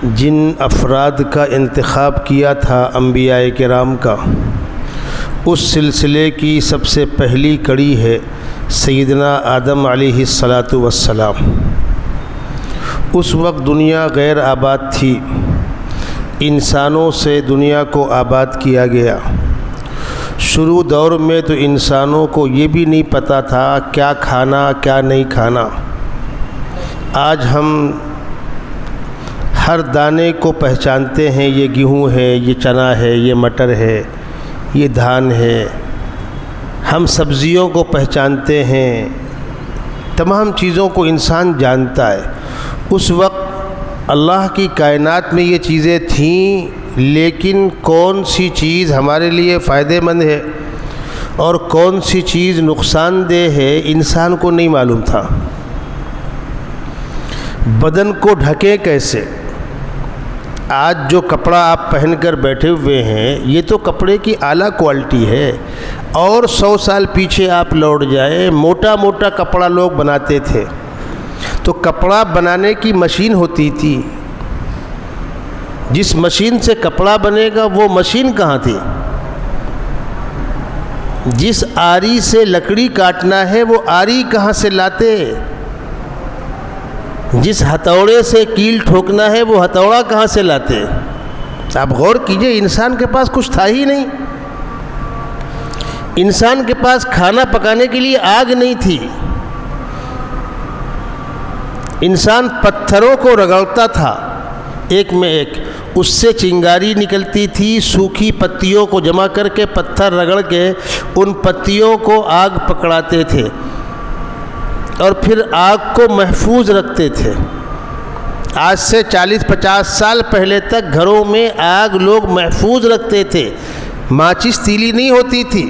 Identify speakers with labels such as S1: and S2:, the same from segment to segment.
S1: جن افراد کا انتخاب کیا تھا انبیاء کرام کا، اس سلسلے کی سب سے پہلی کڑی ہے سیدنا آدم علیہ السلام۔ اس وقت دنیا غیر آباد تھی، انسانوں سے دنیا کو آباد کیا گیا۔ شروع دور میں تو انسانوں کو یہ بھی نہیں پتہ تھا کیا کھانا کیا نہیں کھانا۔ آج ہم ہر دانے کو پہچانتے ہیں، یہ گیہوں ہے، یہ چنا ہے، یہ مٹر ہے، یہ دھان ہے۔ ہم سبزیوں کو پہچانتے ہیں، تمام چیزوں کو انسان جانتا ہے۔ اس وقت اللہ کی کائنات میں یہ چیزیں تھیں، لیکن کون سی چیز ہمارے لیے فائدہ مند ہے اور کون سی چیز نقصان دہ ہے انسان کو نہیں معلوم تھا۔ بدن کو ڈھکیں کیسے؟ آج جو کپڑا آپ پہن کر بیٹھے ہوئے ہیں یہ تو کپڑے کی اعلیٰ کوالٹی ہے، اور 100 سال پیچھے آپ لوٹ جائیں، موٹا موٹا کپڑا لوگ بناتے تھے، تو کپڑا بنانے کی مشین ہوتی تھی۔ جس مشین سے کپڑا بنے گا وہ مشین کہاں تھی؟ جس آری سے لکڑی کاٹنا ہے وہ آری کہاں سے لاتے؟ جس ہتھوڑے سے کیل ٹھوکنا ہے وہ ہتھوڑا کہاں سے لاتے؟ آپ غور کیجئے، انسان کے پاس کچھ تھا ہی نہیں۔ انسان کے پاس کھانا پکانے کے لیے آگ نہیں تھی۔ انسان پتھروں کو رگڑتا تھا ایک میں ایک، اس سے چنگاری نکلتی تھی۔ سوکھی پتیوں کو جمع کر کے پتھر رگڑ کے ان پتیوں کو آگ پکڑاتے تھے اور پھر آگ کو محفوظ رکھتے تھے۔ آج سے 40-50 سال پہلے تک گھروں میں آگ لوگ محفوظ رکھتے تھے، ماچس تیلی نہیں ہوتی تھی۔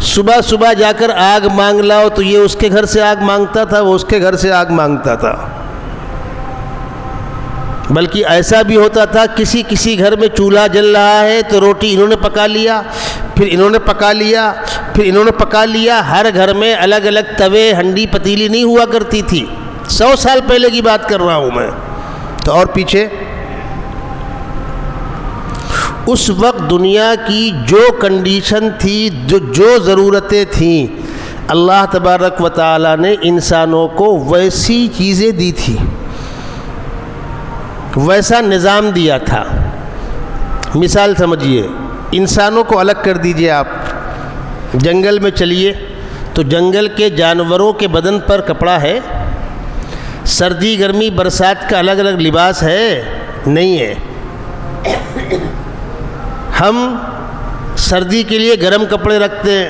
S1: صبح صبح جا کر آگ مانگ لاؤ تو یہ اس کے گھر سے آگ مانگتا تھا، وہ اس کے گھر سے آگ مانگتا تھا۔ بلکہ ایسا بھی ہوتا تھا کسی گھر میں چولہا جل رہا ہے تو روٹی انہوں نے پکا لیا، پھر انہوں نے پکا لیا، پھر انہوں نے پکا لیا۔ ہر گھر میں الگ الگ توے ہنڈی پتیلی نہیں ہوا کرتی تھی۔ 100 سال پہلے کی بات کر رہا ہوں میں تو، اور پیچھے اس وقت دنیا کی جو کنڈیشن تھی، جو ضرورتیں تھیں، اللہ تبارک و تعالی نے انسانوں کو ویسی چیزیں دی تھی، ویسا نظام دیا تھا۔ مثال سمجھیے، انسانوں کو الگ کر دیجئے، آپ جنگل میں چلیے تو جنگل کے جانوروں کے بدن پر کپڑا ہے؟ سردی گرمی برسات کا الگ الگ لباس ہے؟ نہیں ہے۔ ہم سردی کے لیے گرم کپڑے رکھتے ہیں،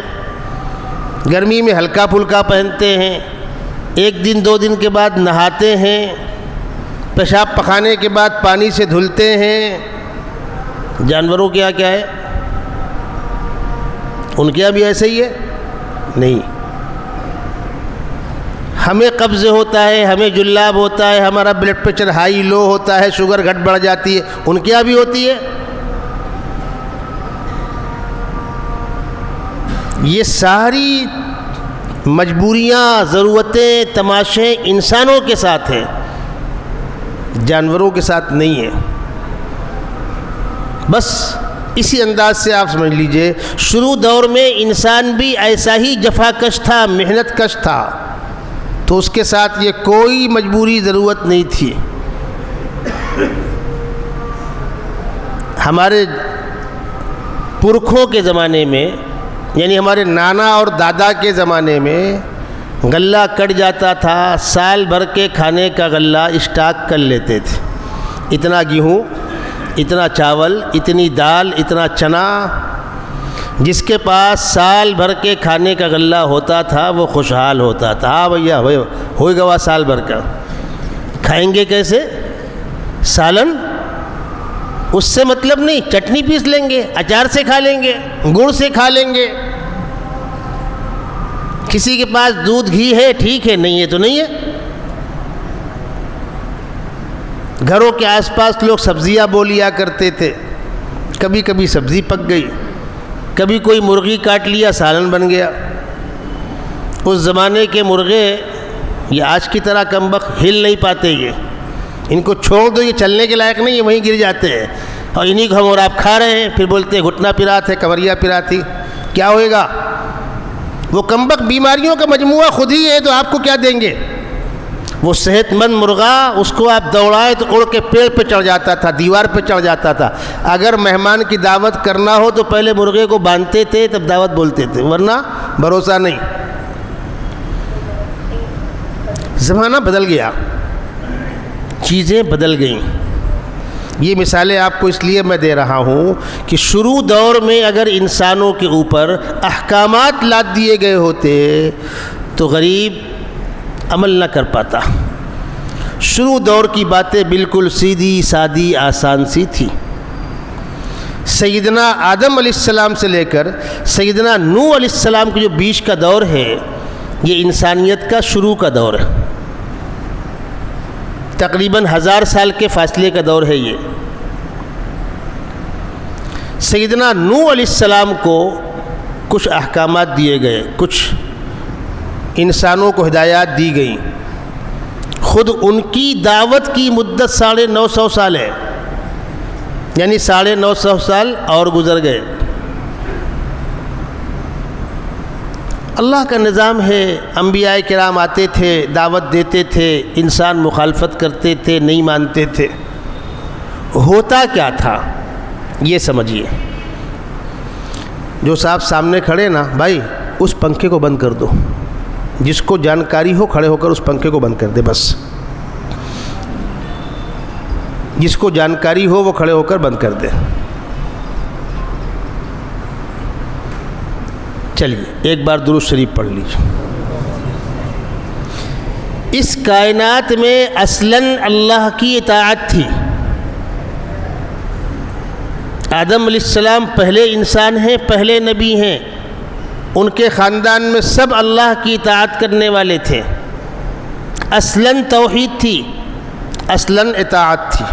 S1: گرمی میں ہلکا پھلکا پہنتے ہیں، 1 دن 2 دن کے بعد نہاتے ہیں، پیشاب پخانے کے بعد پانی سے دھلتے ہیں۔ جانوروں کے یہاں کیا ہے؟ ان کے یہاں بھی ایسے ہی ہے؟ نہیں۔ ہمیں قبض ہوتا ہے، ہمیں جلاب ہوتا ہے، ہمارا بلڈ پریشر ہائی لو ہوتا ہے، شوگر گھٹ بڑھ جاتی ہے، ان کے یہاں بھی ہوتی ہے؟ یہ ساری مجبوریاں، ضرورتیں، تماشے انسانوں کے ساتھ ہیں، جانوروں کے ساتھ نہیں ہے۔ بس اسی انداز سے آپ سمجھ لیجئے، شروع دور میں انسان بھی ایسا ہی جفا کش تھا، محنت کش تھا، تو اس کے ساتھ یہ کوئی مجبوری ضرورت نہیں تھی۔ ہمارے پرکھوں کے زمانے میں، یعنی ہمارے نانا اور دادا کے زمانے میں غلہ کٹ جاتا تھا، سال بھر کے کھانے کا غلہ اسٹاک کر لیتے تھے۔ اتنا گیہوں، اتنا چاول، اتنی دال، اتنا چنا، جس کے پاس سال بھر کے کھانے کا غلہ ہوتا تھا وہ خوشحال ہوتا تھا۔ ہاں بھیا ہوئے گوا سال بھر کا، کھائیں گے کیسے؟ سالن، اس سے مطلب نہیں، چٹنی پیس لیں گے، اچار سے کھا لیں گے، گڑ سے کھا لیں گے۔ کسی کے پاس دودھ گھی ہے ٹھیک ہے، نہیں ہے تو نہیں ہے۔ گھروں کے آس پاس لوگ سبزیاں بو لیا کرتے تھے، کبھی کبھی سبزی پک گئی، کبھی کوئی مرغی کاٹ لیا، سالن بن گیا۔ اس زمانے کے مرغے یہ آج کی طرح کم بخت ہل نہیں پاتے، ان کو چھوڑ دو، یہ چلنے کے لائق نہیں، یہ وہیں گر جاتے ہیں، اور انہی کو ہم اور آپ کھا رہے ہیں، پھر بولتے ہیں گھٹنا پرا تھے، کمریا پرا تھی، کیا ہوئے گا؟ وہ کمبخت بیماریوں کا مجموعہ خود ہی ہے، تو آپ کو کیا دیں گے؟ وہ صحت مند مرغا، اس کو آپ دوڑائے تو اڑ کے پیڑ پہ چڑھ جاتا تھا، دیوار پہ چڑھ جاتا تھا۔ اگر مہمان کی دعوت کرنا ہو تو پہلے مرغے کو باندھتے تھے، تب دعوت بولتے تھے، ورنہ بھروسہ نہیں۔ زمانہ بدل گیا، چیزیں بدل گئیں۔ یہ مثالیں آپ کو اس لیے میں دے رہا ہوں کہ شروع دور میں اگر انسانوں کے اوپر احکامات لاد دیے گئے ہوتے تو غریب عمل نہ کر پاتا۔ شروع دور کی باتیں بالکل سیدھی سادی آسان سی تھی۔ سیدنا آدم علیہ السلام سے لے کر سیدنا نوح علیہ السلام کے جو بیچ کا دور ہے، یہ انسانیت کا شروع کا دور ہے، تقریباً 1000 سال کے فاصلے کا دور ہے یہ۔ سیدنا نوح علیہ السلام کو کچھ احکامات دیے گئے، کچھ انسانوں کو ہدایات دی گئیں۔ خود ان کی دعوت کی مدت 950 سال ہے، یعنی 950 سال اور گزر گئے۔ اللہ کا نظام ہے، انبیاء کرام آتے تھے، دعوت دیتے تھے، انسان مخالفت کرتے تھے، نہیں مانتے تھے۔ ہوتا کیا تھا یہ سمجھیے۔ جو صاحب سامنے کھڑے نا، بھائی اس پنکھے کو بند کر دو، جس کو جانکاری ہو کھڑے ہو کر اس پنکھے کو بند کر دے، بس جس کو جانکاری ہو وہ کھڑے ہو کر بند کر دے۔ چلیے ایک بار درود شریف پڑھ لیجیے۔ اس کائنات میں اصلاً اللہ کی اطاعت تھی۔ آدم علیہ السلام پہلے انسان ہیں، پہلے نبی ہیں، ان کے خاندان میں سب اللہ کی اطاعت کرنے والے تھے۔ اصلاً توحید تھی، اصلاً اطاعت تھی۔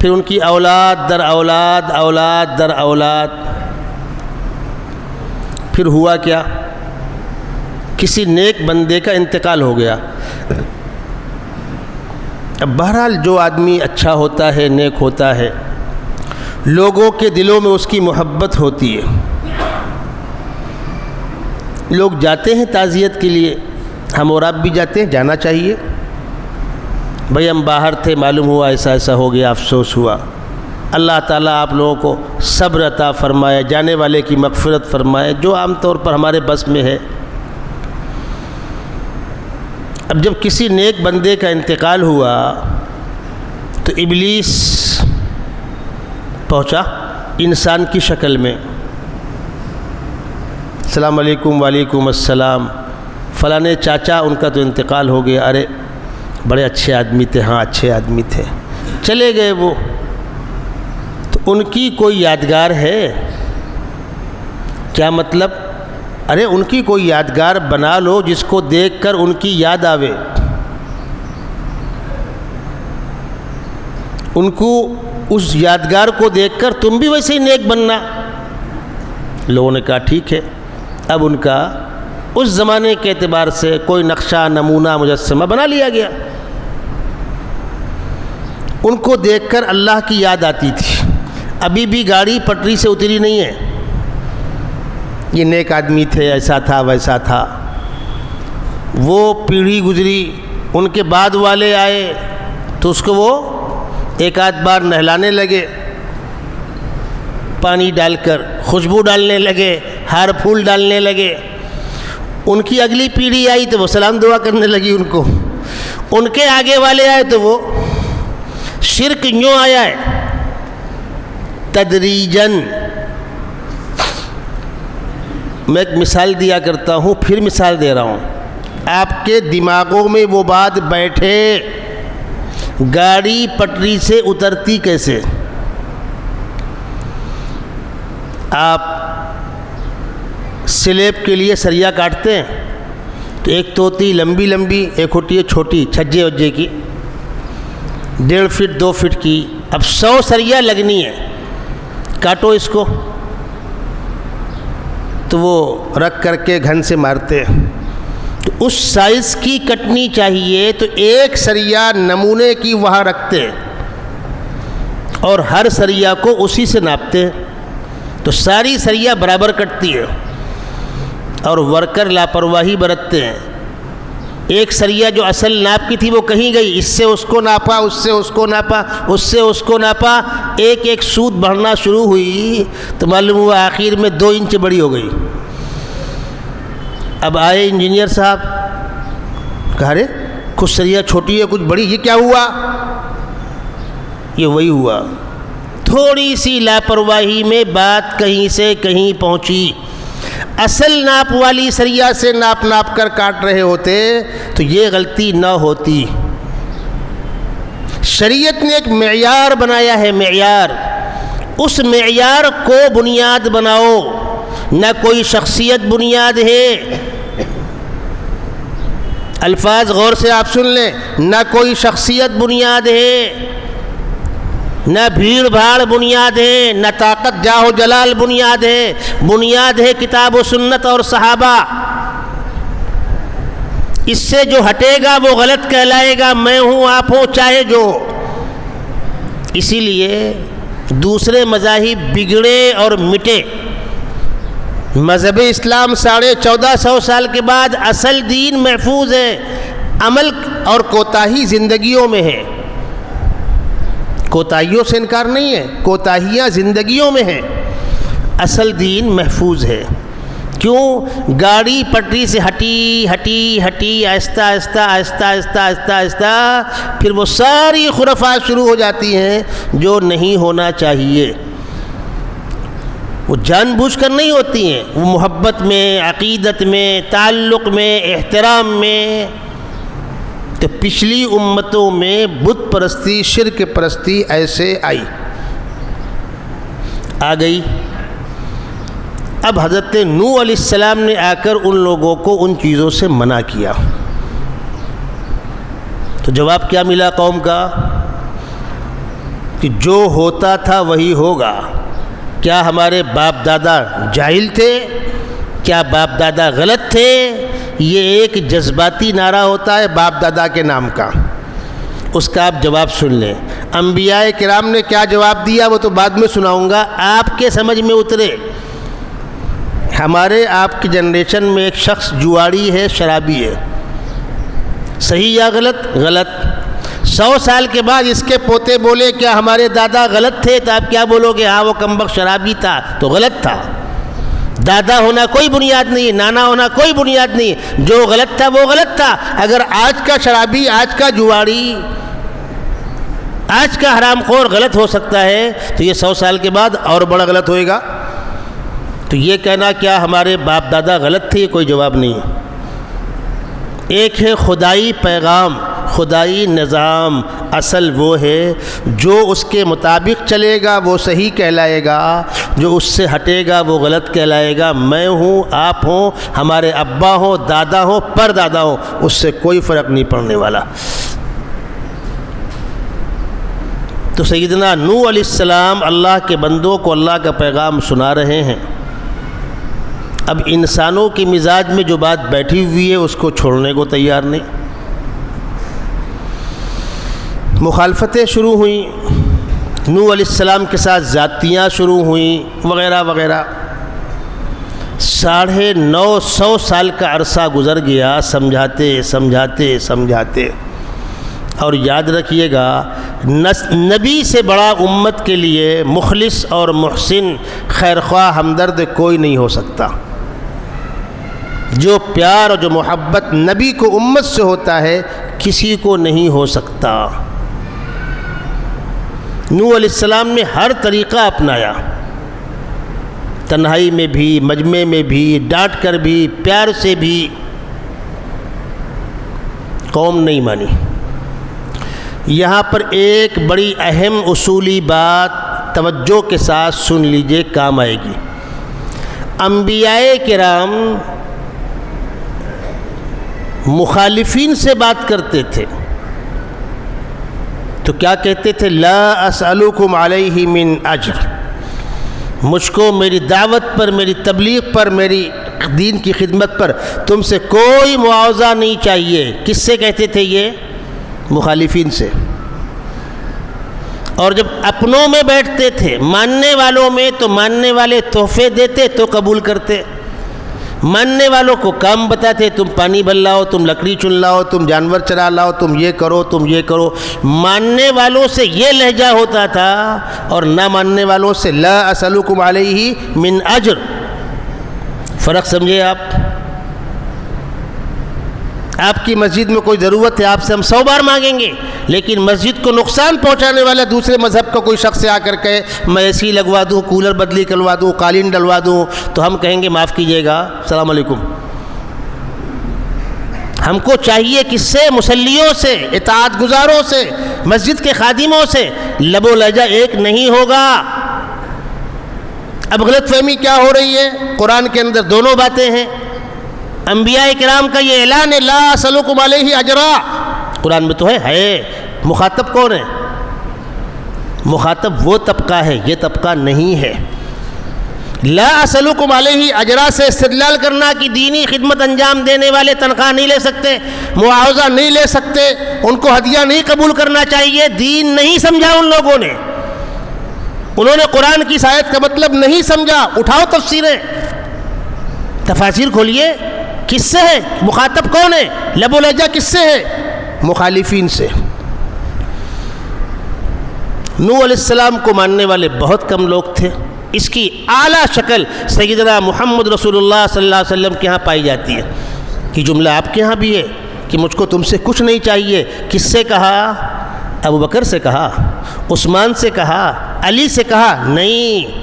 S1: پھر ان کی اولاد در اولاد، اولاد در اولاد۔ پھر ہوا کیا؟ کسی نیک بندے کا انتقال ہو گیا۔ اب بہرحال جو آدمی اچھا ہوتا ہے، نیک ہوتا ہے، لوگوں کے دلوں میں اس کی محبت ہوتی ہے، لوگ جاتے ہیں تعزیت کے لیے، ہم اور آپ بھی جاتے ہیں، جانا چاہیے۔ بھئی ہم باہر تھے، معلوم ہوا ایسا ایسا ہو گیا، افسوس ہوا۔ اللہ تعالیٰ آپ لوگوں کو صبر عطا فرمائے، جانے والے کی مغفرت فرمائے، جو عام طور پر ہمارے بس میں ہے۔ اب جب کسی نیک بندے کا انتقال ہوا تو ابلیس پہنچا انسان کی شکل میں۔ السلام علیکم، وعلیکم السلام، فلاں چاچا ان کا تو انتقال ہو گیا، ارے بڑے اچھے آدمی تھے، ہاں اچھے آدمی تھے، چلے گئے وہ، تو ان کی کوئی یادگار ہے؟ کیا مطلب؟ ارے ان کی کوئی یادگار بنا لو جس کو دیکھ کر ان کی یاد آوے، ان کو اس یادگار کو دیکھ کر تم بھی ویسے ہی نیک بننا۔ لوگوں نے کہا ٹھیک ہے۔ اب ان کا اس زمانے کے اعتبار سے کوئی نقشہ، نمونہ، مجسمہ بنا لیا گیا۔ ان کو دیکھ کر اللہ کی یاد آتی تھی۔ ابھی بھی گاڑی پٹری سے اتری نہیں ہے، یہ نیک آدمی تھے، ایسا تھا ویسا تھا۔ وہ پیڑھی گزری، ان کے بعد والے آئے تو اس کو وہ ایک آدھ بار نہلانے لگے، پانی ڈال کر، خوشبو ڈالنے لگے، ہار پھول ڈالنے لگے۔ ان کی اگلی پیڑھی آئی تو وہ سلام دعا کرنے لگی ان کو۔ ان کے آگے والے آئے تو وہ شرک یوں آیا ہے تدریجاً۔ میں ایک مثال دیا کرتا ہوں، پھر مثال دے رہا ہوں، آپ کے دماغوں میں وہ بات بیٹھے، گاڑی پٹری سے اترتی کیسے؟ آپ سلیب کے لیے سریا کاٹتے ہیں تو ایک تو ہوتی لمبی لمبی، ایک ہوتی ہے چھوٹی چھجے وجے کی، 1.5 فٹ 2 فٹ کی۔ اب 100 سریا لگنی ہے، کاٹو اس کو، تو وہ رکھ کر کے گھن سے مارتے ہیں، تو اس سائز کی کٹنی چاہیے، تو ایک سریا نمونے کی وہاں رکھتے ہیں اور ہر سریا کو اسی سے ناپتے ہیں، تو ساری سریا برابر کٹتی ہے، اور ورکر لاپرواہی برتتے ہیں۔ ایک سریا جو اصل ناپ کی تھی وہ کہیں گئی، اس سے اس کو ناپا، اس سے اس کو ناپا، اس سے اس کو ناپا، ایک ایک سوت بڑھنا شروع ہوئی تو معلوم ہوا آخر میں 2 انچ بڑی ہو گئی۔ اب آئے انجینئر صاحب، کہا رے کچھ سریا چھوٹی ہے کچھ بڑی، یہ کیا ہوا؟ یہ وہی ہوا، تھوڑی سی لاپرواہی میں بات کہیں سے کہیں پہنچی۔ اصل ناپ والی سریا سے ناپ کر کاٹ رہے ہوتے تو یہ غلطی نہ ہوتی۔ شریعت نے ایک معیار بنایا ہے، معیار، اس معیار کو بنیاد بناؤ، نہ کوئی شخصیت بنیاد ہے۔ الفاظ غور سے آپ سن لیں، نہ کوئی شخصیت بنیاد ہے، نہ بھیڑ بھاڑ بنیاد ہے، نہ طاقت جاہ و جلال بنیاد ہے، بنیاد ہے کتاب و سنت اور صحابہ۔ اس سے جو ہٹے گا وہ غلط کہلائے گا، میں ہوں آپ ہوں چاہے جو۔ اسی لیے دوسرے مذاہب بگڑے اور مٹے، مذہب اسلام 1450 سال کے بعد اصل دین محفوظ ہے، عمل اور کوتاہی زندگیوں میں ہے۔ کوتاہیوں سے انکار نہیں ہے، کوتاہیاں زندگیوں میں ہیں، اصل دین محفوظ ہے۔ کیوں؟ گاڑی پٹری سے ہٹی آہستہ آہستہ پھر وہ ساری خرافات شروع ہو جاتی ہیں جو نہیں ہونا چاہیے۔ وہ جان بوجھ کر نہیں ہوتی ہیں، وہ محبت میں، عقیدت میں، تعلق میں، احترام میں۔ تو پچھلی امتوں میں بت پرستی، شرک پرستی ایسے آئی، آ گئی۔ اب حضرت نوح علیہ السلام نے آ کر ان لوگوں کو ان چیزوں سے منع کیا، تو جواب کیا ملا قوم کا؟ کہ جو ہوتا تھا وہی ہوگا۔ کیا ہمارے باپ دادا جاہل تھے؟ کیا باپ دادا غلط تھے؟ یہ ایک جذباتی نعرہ ہوتا ہے باپ دادا کے نام کا، اس کا آپ جواب سن لیں۔ انبیاء کرام نے کیا جواب دیا وہ تو بعد میں سناؤں گا، آپ کے سمجھ میں اترے۔ ہمارے آپ کی جنریشن میں ایک شخص جواڑی ہے، شرابی ہے، صحیح یا غلط؟ غلط۔ 100 سال کے بعد اس کے پوتے بولے کیا ہمارے دادا غلط تھے؟ تو آپ کیا بولو گے؟ ہاں وہ کمبخت شرابی تھا تو غلط تھا۔ دادا ہونا کوئی بنیاد نہیں، نانا ہونا کوئی بنیاد نہیں، جو غلط تھا وہ غلط تھا۔ اگر آج کا شرابی، آج کا جواڑی، آج کا حرام خور غلط ہو سکتا ہے تو یہ 100 سال کے بعد اور بڑا غلط ہوئے گا۔ تو یہ کہنا کیا ہمارے باپ دادا غلط تھے، یہ کوئی جواب نہیں۔ ایک ہے خدائی پیغام، خدائی نظام، اصل وہ ہے جو اس کے مطابق چلے گا وہ صحیح کہلائے گا، جو اس سے ہٹے گا وہ غلط کہلائے گا۔ میں ہوں، آپ ہوں، ہمارے ابا ہوں، دادا ہوں، پردادا ہوں، اس سے کوئی فرق نہیں پڑنے والا۔ تو سیدنا نوح علیہ السلام اللہ کے بندوں کو اللہ کا پیغام سنا رہے ہیں۔ اب انسانوں کی مزاج میں جو بات بیٹھی ہوئی ہے اس کو چھوڑنے کو تیار نہیں۔ مخالفتیں شروع ہوئیں، نوح علیہ السلام کے ساتھ زیادتیاں شروع ہوئیں، وغیرہ وغیرہ۔ 950 سال کا عرصہ گزر گیا سمجھاتے۔ اور یاد رکھیے گا، نبی سے بڑا امت کے لیے مخلص اور محسن، خیرخواہ، ہمدرد کوئی نہیں ہو سکتا۔ جو پیار اور جو محبت نبی کو امت سے ہوتا ہے کسی کو نہیں ہو سکتا۔ نوح علیہ السلام نے ہر طریقہ اپنایا، تنہائی میں بھی، مجمع میں بھی، ڈانٹ کر بھی، پیار سے بھی، قوم نہیں مانی۔ یہاں پر ایک بڑی اہم اصولی بات توجہ کے ساتھ سن لیجئے، کام آئے گی۔ انبیاء کرام مخالفین سے بات کرتے تھے تو کیا کہتے تھے؟ لا اسألکم علیہ من اجر، مجھ کو میری دعوت پر، میری تبلیغ پر، میری دین کی خدمت پر تم سے کوئی معاوضہ نہیں چاہیے۔ کس سے کہتے تھے یہ؟ مخالفین سے۔ اور جب اپنوں میں بیٹھتے تھے ماننے والوں میں تو ماننے والے تحفے دیتے تو قبول کرتے، ماننے والوں کو کام بتاتے، تم پانی بھر لاؤ، تم لکڑی چن لاؤ، تم جانور چرا لاؤ، تم یہ کرو، تم یہ کرو۔ ماننے والوں سے یہ لہجہ ہوتا تھا اور نہ ماننے والوں سے لا اسألکم علیہ من اجر۔ فرق سمجھے آپ کی مسجد میں کوئی ضرورت ہے، آپ سے ہم 100 بار مانگیں گے، لیکن مسجد کو نقصان پہنچانے والا دوسرے مذہب کا کوئی شخص آ کر کہے میں اے سی لگوا دوں، کولر بدلی کروا دوں، قالین ڈلوا دوں، تو ہم کہیں گے معاف کیجیے گا، السلام علیکم۔ ہم کو چاہیے کس سے؟ مصلیوں سے، اطاعت گزاروں سے، مسجد کے خادموں سے۔ لب و لہجہ ایک نہیں ہوگا۔ اب غلط فہمی کیا ہو رہی ہے؟ قرآن کے اندر دونوں باتیں ہیں۔ انبیاء کرام کا یہ اعلان ہے لا اسألکم علیہ اجرا، قرآن میں تو ہے۔ مخاطب کون ہے؟ مخاطب وہ طبقہ ہے، یہ طبقہ نہیں ہے۔ لا اسألکم علیہ اجرا سے استدلال کرنا کہ دینی خدمت انجام دینے والے تنخواہ نہیں لے سکتے، معاوضہ نہیں لے سکتے، ان کو ہدیہ نہیں قبول کرنا چاہیے، دین نہیں سمجھا ان لوگوں نے، انہوں نے قرآن کی اس آیت کا مطلب نہیں سمجھا۔ اٹھاؤ تفسیریں، تفاسیر کھولیے، کس سے ہے؟ مخاطب کون ہے؟ لب و لہجہ کس سے ہے؟ مخالفین سے۔ نوح علیہ السلام کو ماننے والے بہت کم لوگ تھے۔ اس کی اعلیٰ شکل سیدنا محمد رسول اللہ صلی اللہ علیہ وسلم کے ہاں پائی جاتی ہے۔ کہ جملہ آپ کے ہاں بھی ہے کہ مجھ کو تم سے کچھ نہیں چاہیے۔ کس سے کہا؟ ابو بکر سے کہا، عثمان سے کہا، علی سے کہا؟ نہیں،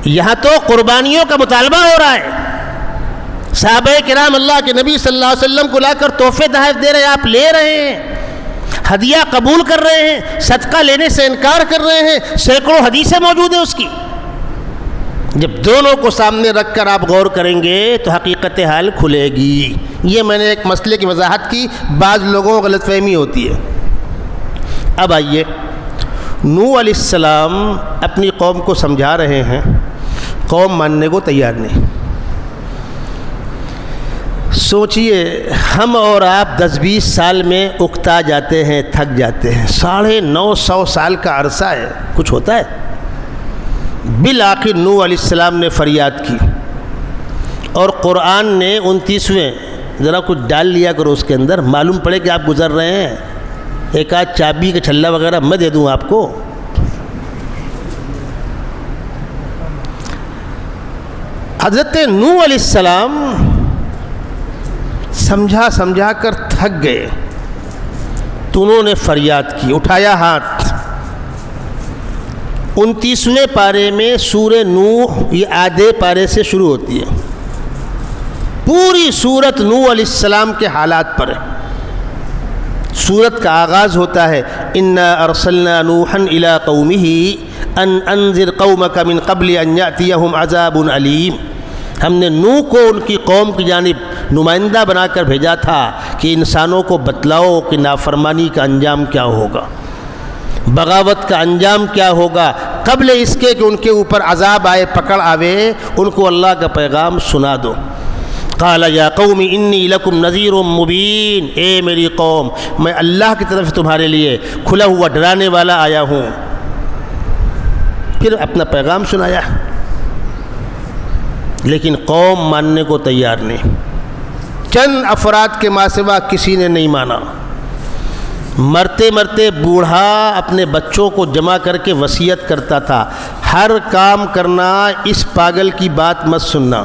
S1: یہاں تو قربانیوں کا مطالبہ ہو رہا ہے۔ صحابہ کرام اللہ کے نبی صلی اللہ علیہ وسلم کو لا کر تحفے تحائف دے رہے ہیں، آپ لے رہے ہیں، ہدیہ قبول کر رہے ہیں، صدقہ لینے سے انکار کر رہے ہیں، سینکڑوں حدیثیں موجود ہیں اس کی۔ جب دونوں کو سامنے رکھ کر آپ غور کریں گے تو حقیقت حال کھلے گی۔ یہ میں نے ایک مسئلے کی وضاحت کی، بعض لوگوں کو غلط فہمی ہوتی ہے۔ اب آئیے، نوح علیہ السلام اپنی قوم کو سمجھا رہے ہیں، قوم ماننے کو تیار نہیں۔ سوچئے ہم اور آپ 10-20 سال میں اکتا جاتے ہیں، تھک جاتے ہیں، 950 سال کا عرصہ ہے، کچھ ہوتا ہے؟ بالآخر نوح علیہ السلام نے فریاد کی اور قرآن نے 29ویں، ذرا کچھ ڈال لیا کرو اس کے اندر، معلوم پڑے کہ آپ گزر رہے ہیں، ایک آدھ چابی کا چھلا وغیرہ میں دے دوں آپ کو۔ حضرت نوح علیہ السلام سمجھا کر تھک گئے تو انہوں نے فریاد کی، اٹھایا ہاتھ۔ 29ویں پارے میں سورہ نوح یہ آدھے پارے سے شروع ہوتی ہے، پوری سورت نوح علیہ السلام کے حالات پر ہے۔ سورت کا آغاز ہوتا ہے انا ارسلنا نوحا الی قومہ ان انذر قومک من قبل ان یأتیہم عذاب علیم۔ ہم نے نوح کو ان کی قوم کی جانب نمائندہ بنا کر بھیجا تھا کہ انسانوں کو بتلاؤ کہ نافرمانی کا انجام کیا ہوگا، بغاوت کا انجام کیا ہوگا، قبل اس کے کہ ان کے اوپر عذاب آئے، پکڑ آوے، ان کو اللہ کا پیغام سنا دو۔ قال یا قوم انی لکم نذیر مبین، اے میری قوم میں اللہ کی طرف تمہارے لیے کھلا ہوا ڈرانے والا آیا ہوں۔ پھر اپنا پیغام سنایا، لیکن قوم ماننے کو تیار نہیں۔ چند افراد کے ماں سوا کسی نے نہیں مانا۔ مرتے مرتے بوڑھا اپنے بچوں کو جمع کر کے وصیت کرتا تھا، ہر کام کرنا، اس پاگل کی بات مت سننا۔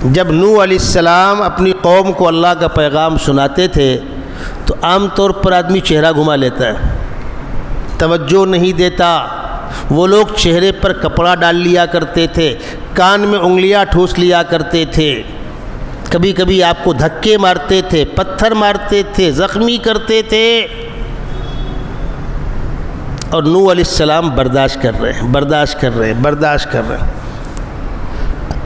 S1: جب نوح علیہ السلام اپنی قوم کو اللہ کا پیغام سناتے تھے تو عام طور پر آدمی چہرہ گھما لیتا ہے، توجہ نہیں دیتا۔ وہ لوگ چہرے پر کپڑا ڈال لیا کرتے تھے، کان میں انگلیاں ٹھوس لیا کرتے تھے، کبھی کبھی آپ کو دھکے مارتے تھے، پتھر مارتے تھے، زخمی کرتے تھے، اور نوح علیہ السلام برداشت کر رہے ہیں۔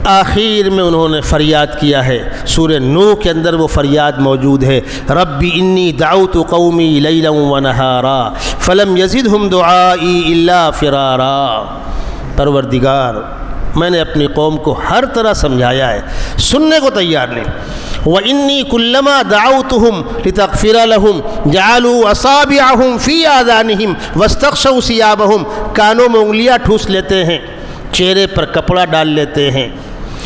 S1: آخر میں انہوں نے فریاد کیا ہے، سورہ نوح کے اندر وہ فریاد موجود ہے، رب انی دعوت قومی لیلا ونہارا فلم یزدہم دعائی الا فرارا۔ پروردگار میں نے اپنی قوم کو ہر طرح سمجھایا ہے، سننے کو تیار نہیں۔ وَإِنِّي كُلَّمَا دَعَوْتُهُمْ لِتَغْفِرَ لَهُمْ جَعَلُوا أَصَابِعَهُمْ فِي آذَانِهِمْ وَاسْتَغْشَوْا ثِيَابَهُمْ، کانوں میں انگلیاں ٹھوس لیتے ہیں، چہرے پر کپڑا ڈال لیتے ہیں۔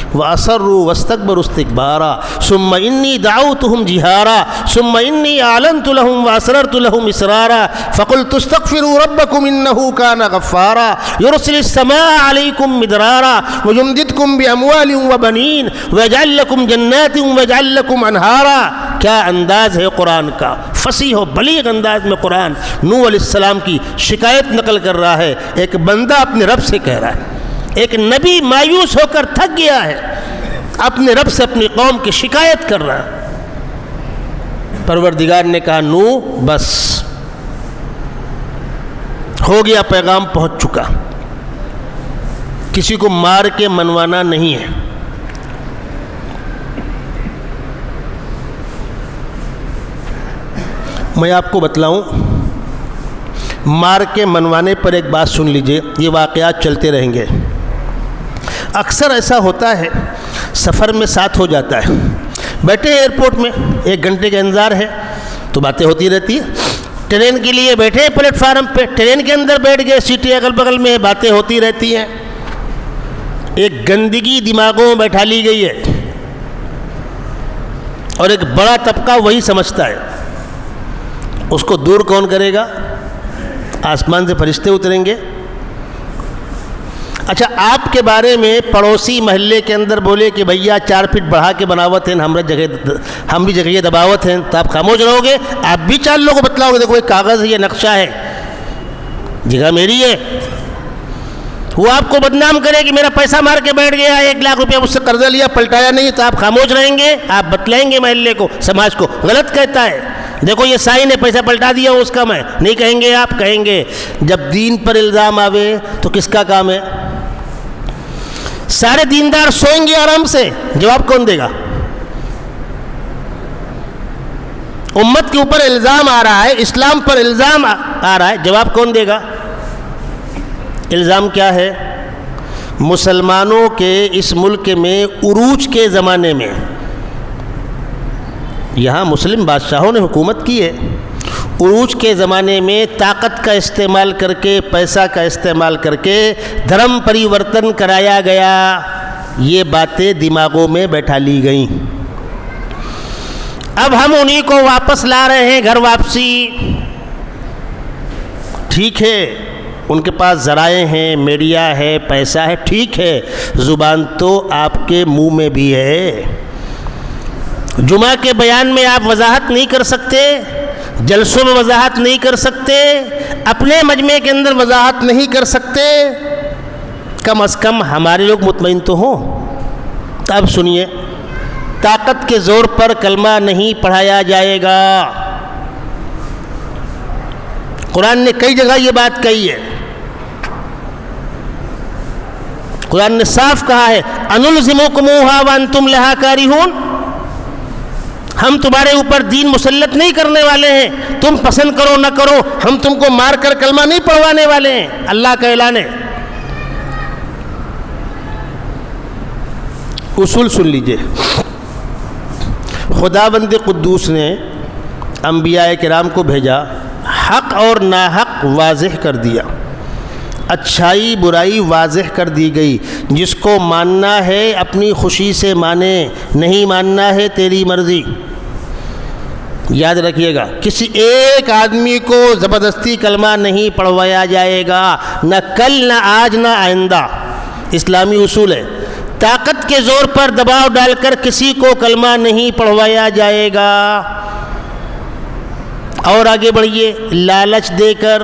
S1: وَأَصَرُّوا وَاسْتَكْبَرُوا اسْتِكْبَارًا ثُمَّ إِنِّي دَعَوْتُهُمْ جِهَارًا ثُمَّ إِنِّي أَعْلَنْتُ لَهُمْ وَأَسْرَرْتُ لَهُمْ إِسْرَارًا فَقُلْتُ اسْتَغْفِرُوا رَبَّكُمْ إِنَّهُ كَانَ غَفَّارًا يُرْسِلِ السَّمَاءَ عَلَيْكُمْ مِدْرَارًا وَيُمْدِدْكُمْ بِأَمْوَالٍ وَبَنِينَ وَيَجْعَلْ لَكُمْ جَنَّاتٍ وَيَجْعَلْ لَكُمْ أَنْهَارًا۔ کیا انداز ہے قرآن کا، فصیح و بلیغ انداز میں قرآن نوح علیہ السلام کی شکایت نقل کر رہا ہے۔ ایک بندہ اپنے رب سے کہہ رہا ہے، ایک نبی مایوس ہو کر تھک گیا ہے، اپنے رب سے اپنی قوم کی شکایت کر رہا ہے۔ پروردگار نے کہا نوح بس ہو گیا، پیغام پہنچ چکا، کسی کو مار کے منوانا نہیں ہے۔ میں آپ کو بتلاؤں، مار کے منوانے پر ایک بات سن لیجئے، یہ واقعات چلتے رہیں گے۔ اکثر ایسا ہوتا ہے، سفر میں ساتھ ہو جاتا ہے، بیٹھے ایئرپورٹ میں 1 گھنٹے کا انتظار ہے تو باتیں ہوتی رہتی ہیں، ٹرین کے لیے بیٹھے پلیٹ فارم پہ، ٹرین کے اندر بیٹھ گئے، سیٹیں اگل بغل میں باتیں ہوتی رہتی ہیں۔ ایک گندگی دماغوں میں بیٹھا لی گئی ہے اور ایک بڑا طبقہ وہی سمجھتا ہے، اس کو دور کون کرے گا؟ آسمان سے فرشتے اتریں گے۔ اچھا، آپ کے بارے میں پڑوسی محلے کے اندر بولے کہ بھیا 4 فٹ بڑھا کے بناوت ہیں، ہم بھی جگہ دباوت ہیں، تو آپ خاموش رہو گے؟ آپ بھی 4 لوگوں کو بتلاؤ گے دیکھو ایک کاغذ ہے، یہ نقشہ ہے، جگہ میری ہے۔ وہ آپ کو بدنام کرے کہ میرا پیسہ مار کے بیٹھ گیا، 1 لاکھ روپیہ مجھ سے قرضہ لیا، پلٹایا نہیں، تو آپ خاموش رہیں گے؟ آپ بتلائیں گے محلے کو، سماج کو غلط کہتا ہے، دیکھو یہ سائن ہے، پیسہ پلٹا دیا اس کا، میں نہیں کہیں گے؟ آپ کہیں گے۔ جب دین پر الزام آوے تو کس کا کام ہے؟ سارے دیندار سوئیں گے آرام سے، جواب کون دے گا؟ امت کے اوپر الزام آ رہا ہے، اسلام پر الزام آ رہا ہے، جواب کون دے گا؟ الزام کیا ہے؟ مسلمانوں کے اس ملک میں عروج کے زمانے میں، یہاں مسلم بادشاہوں نے حکومت کی ہے، عروج کے زمانے میں طاقت کا استعمال کر کے، پیسہ کا استعمال کر کے دھرم پریورتن کرایا گیا، یہ باتیں دماغوں میں بیٹھا لی گئیں۔ اب ہم انہی کو واپس لا رہے ہیں، گھر واپسی۔ ٹھیک ہے، ان کے پاس ذرائع ہیں، میڈیا ہے، پیسہ ہے، ٹھیک ہے، زبان تو آپ کے منہ میں بھی ہے۔ جمعہ کے بیان میں آپ وضاحت نہیں کر سکتے، جلسوں میں وضاحت نہیں کر سکتے، اپنے مجمع کے اندر وضاحت نہیں کر سکتے، کم از کم ہمارے لوگ مطمئن تو ہوں۔ اب سنیے، طاقت کے زور پر کلمہ نہیں پڑھایا جائے گا۔ قرآن نے کئی جگہ یہ بات کہی ہے، قرآن نے صاف کہا ہے أَنُلْزِمُكُمُوهَا وَأَنْتُمْ لَهَا كَارِهُونَ، ہم تمہارے اوپر دین مسلط نہیں کرنے والے ہیں، تم پسند کرو نہ کرو، ہم تم کو مار کر کلمہ نہیں پڑھوانے والے ہیں، اللہ کا اعلان ہے۔ اصول سن لیجئے، خداوند قدوس نے انبیاء کرام کو بھیجا، حق اور ناحق واضح کر دیا، اچھائی برائی واضح کر دی گئی، جس کو ماننا ہے اپنی خوشی سے مانے، نہیں ماننا ہے تیری مرضی۔ یاد رکھیے گا، کسی ایک آدمی کو زبردستی کلمہ نہیں پڑھوایا جائے گا، نہ کل نہ آج نہ آئندہ۔ اسلامی اصول ہے، طاقت کے زور پر دباؤ ڈال کر کسی کو کلمہ نہیں پڑھوایا جائے گا۔ اور آگے بڑھیے، لالچ دے کر،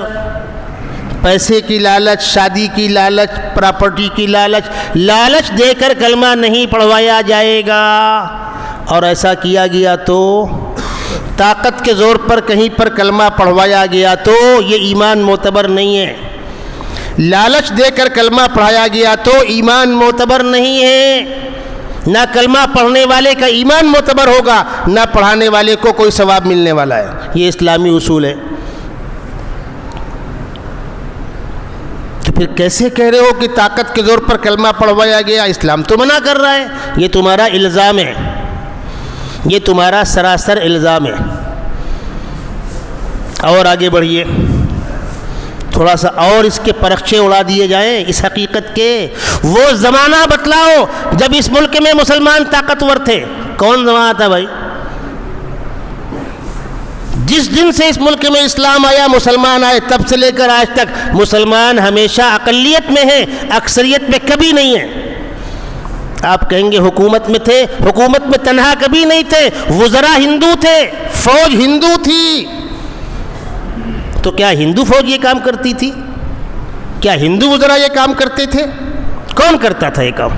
S1: پیسے کی لالچ، شادی کی لالچ، پراپرٹی کی لالچ، لالچ دے کر کلمہ نہیں پڑھوایا جائے گا۔ اور ایسا کیا گیا تو، طاقت کے زور پر کہیں پر کلمہ پڑھوایا گیا تو یہ ایمان معتبر نہیں ہے۔ لالچ دے کر کلمہ پڑھایا گیا تو ایمان معتبر نہیں ہے، نہ کلمہ پڑھنے والے کا ایمان معتبر ہوگا، نہ پڑھانے والے کو کوئی ثواب ملنے والا ہے۔ یہ اسلامی اصول ہے۔ تو تو پھر کیسے کہہ رہے ہو کہ طاقت کے زور پر کلمہ پڑھوایا گیا؟ اسلام تو منع کر رہا ہے. یہ تمہارا الزام ہے، یہ تمہارا سراسر الزام ہے. اور آگے بڑھیے، تھوڑا سا اور اس کے پرخچے اڑا دیے جائیں اس حقیقت کے. وہ زمانہ بتلاؤ جب اس ملک میں مسلمان طاقتور تھے. کون زمانہ تھا بھائی؟ جس دن سے اس ملک میں اسلام آیا، مسلمان آئے، تب سے لے کر آج تک مسلمان ہمیشہ اقلیت میں ہیں، اکثریت میں کبھی نہیں ہیں. آپ کہیں گے حکومت میں تھے، حکومت میں تنہا کبھی نہیں تھے، وزراء ہندو تھے، فوج ہندو تھی. تو کیا ہندو فوج یہ کام کرتی تھی؟ کیا ہندو وزراء یہ کام کرتے تھے؟ کون کرتا تھا یہ کام؟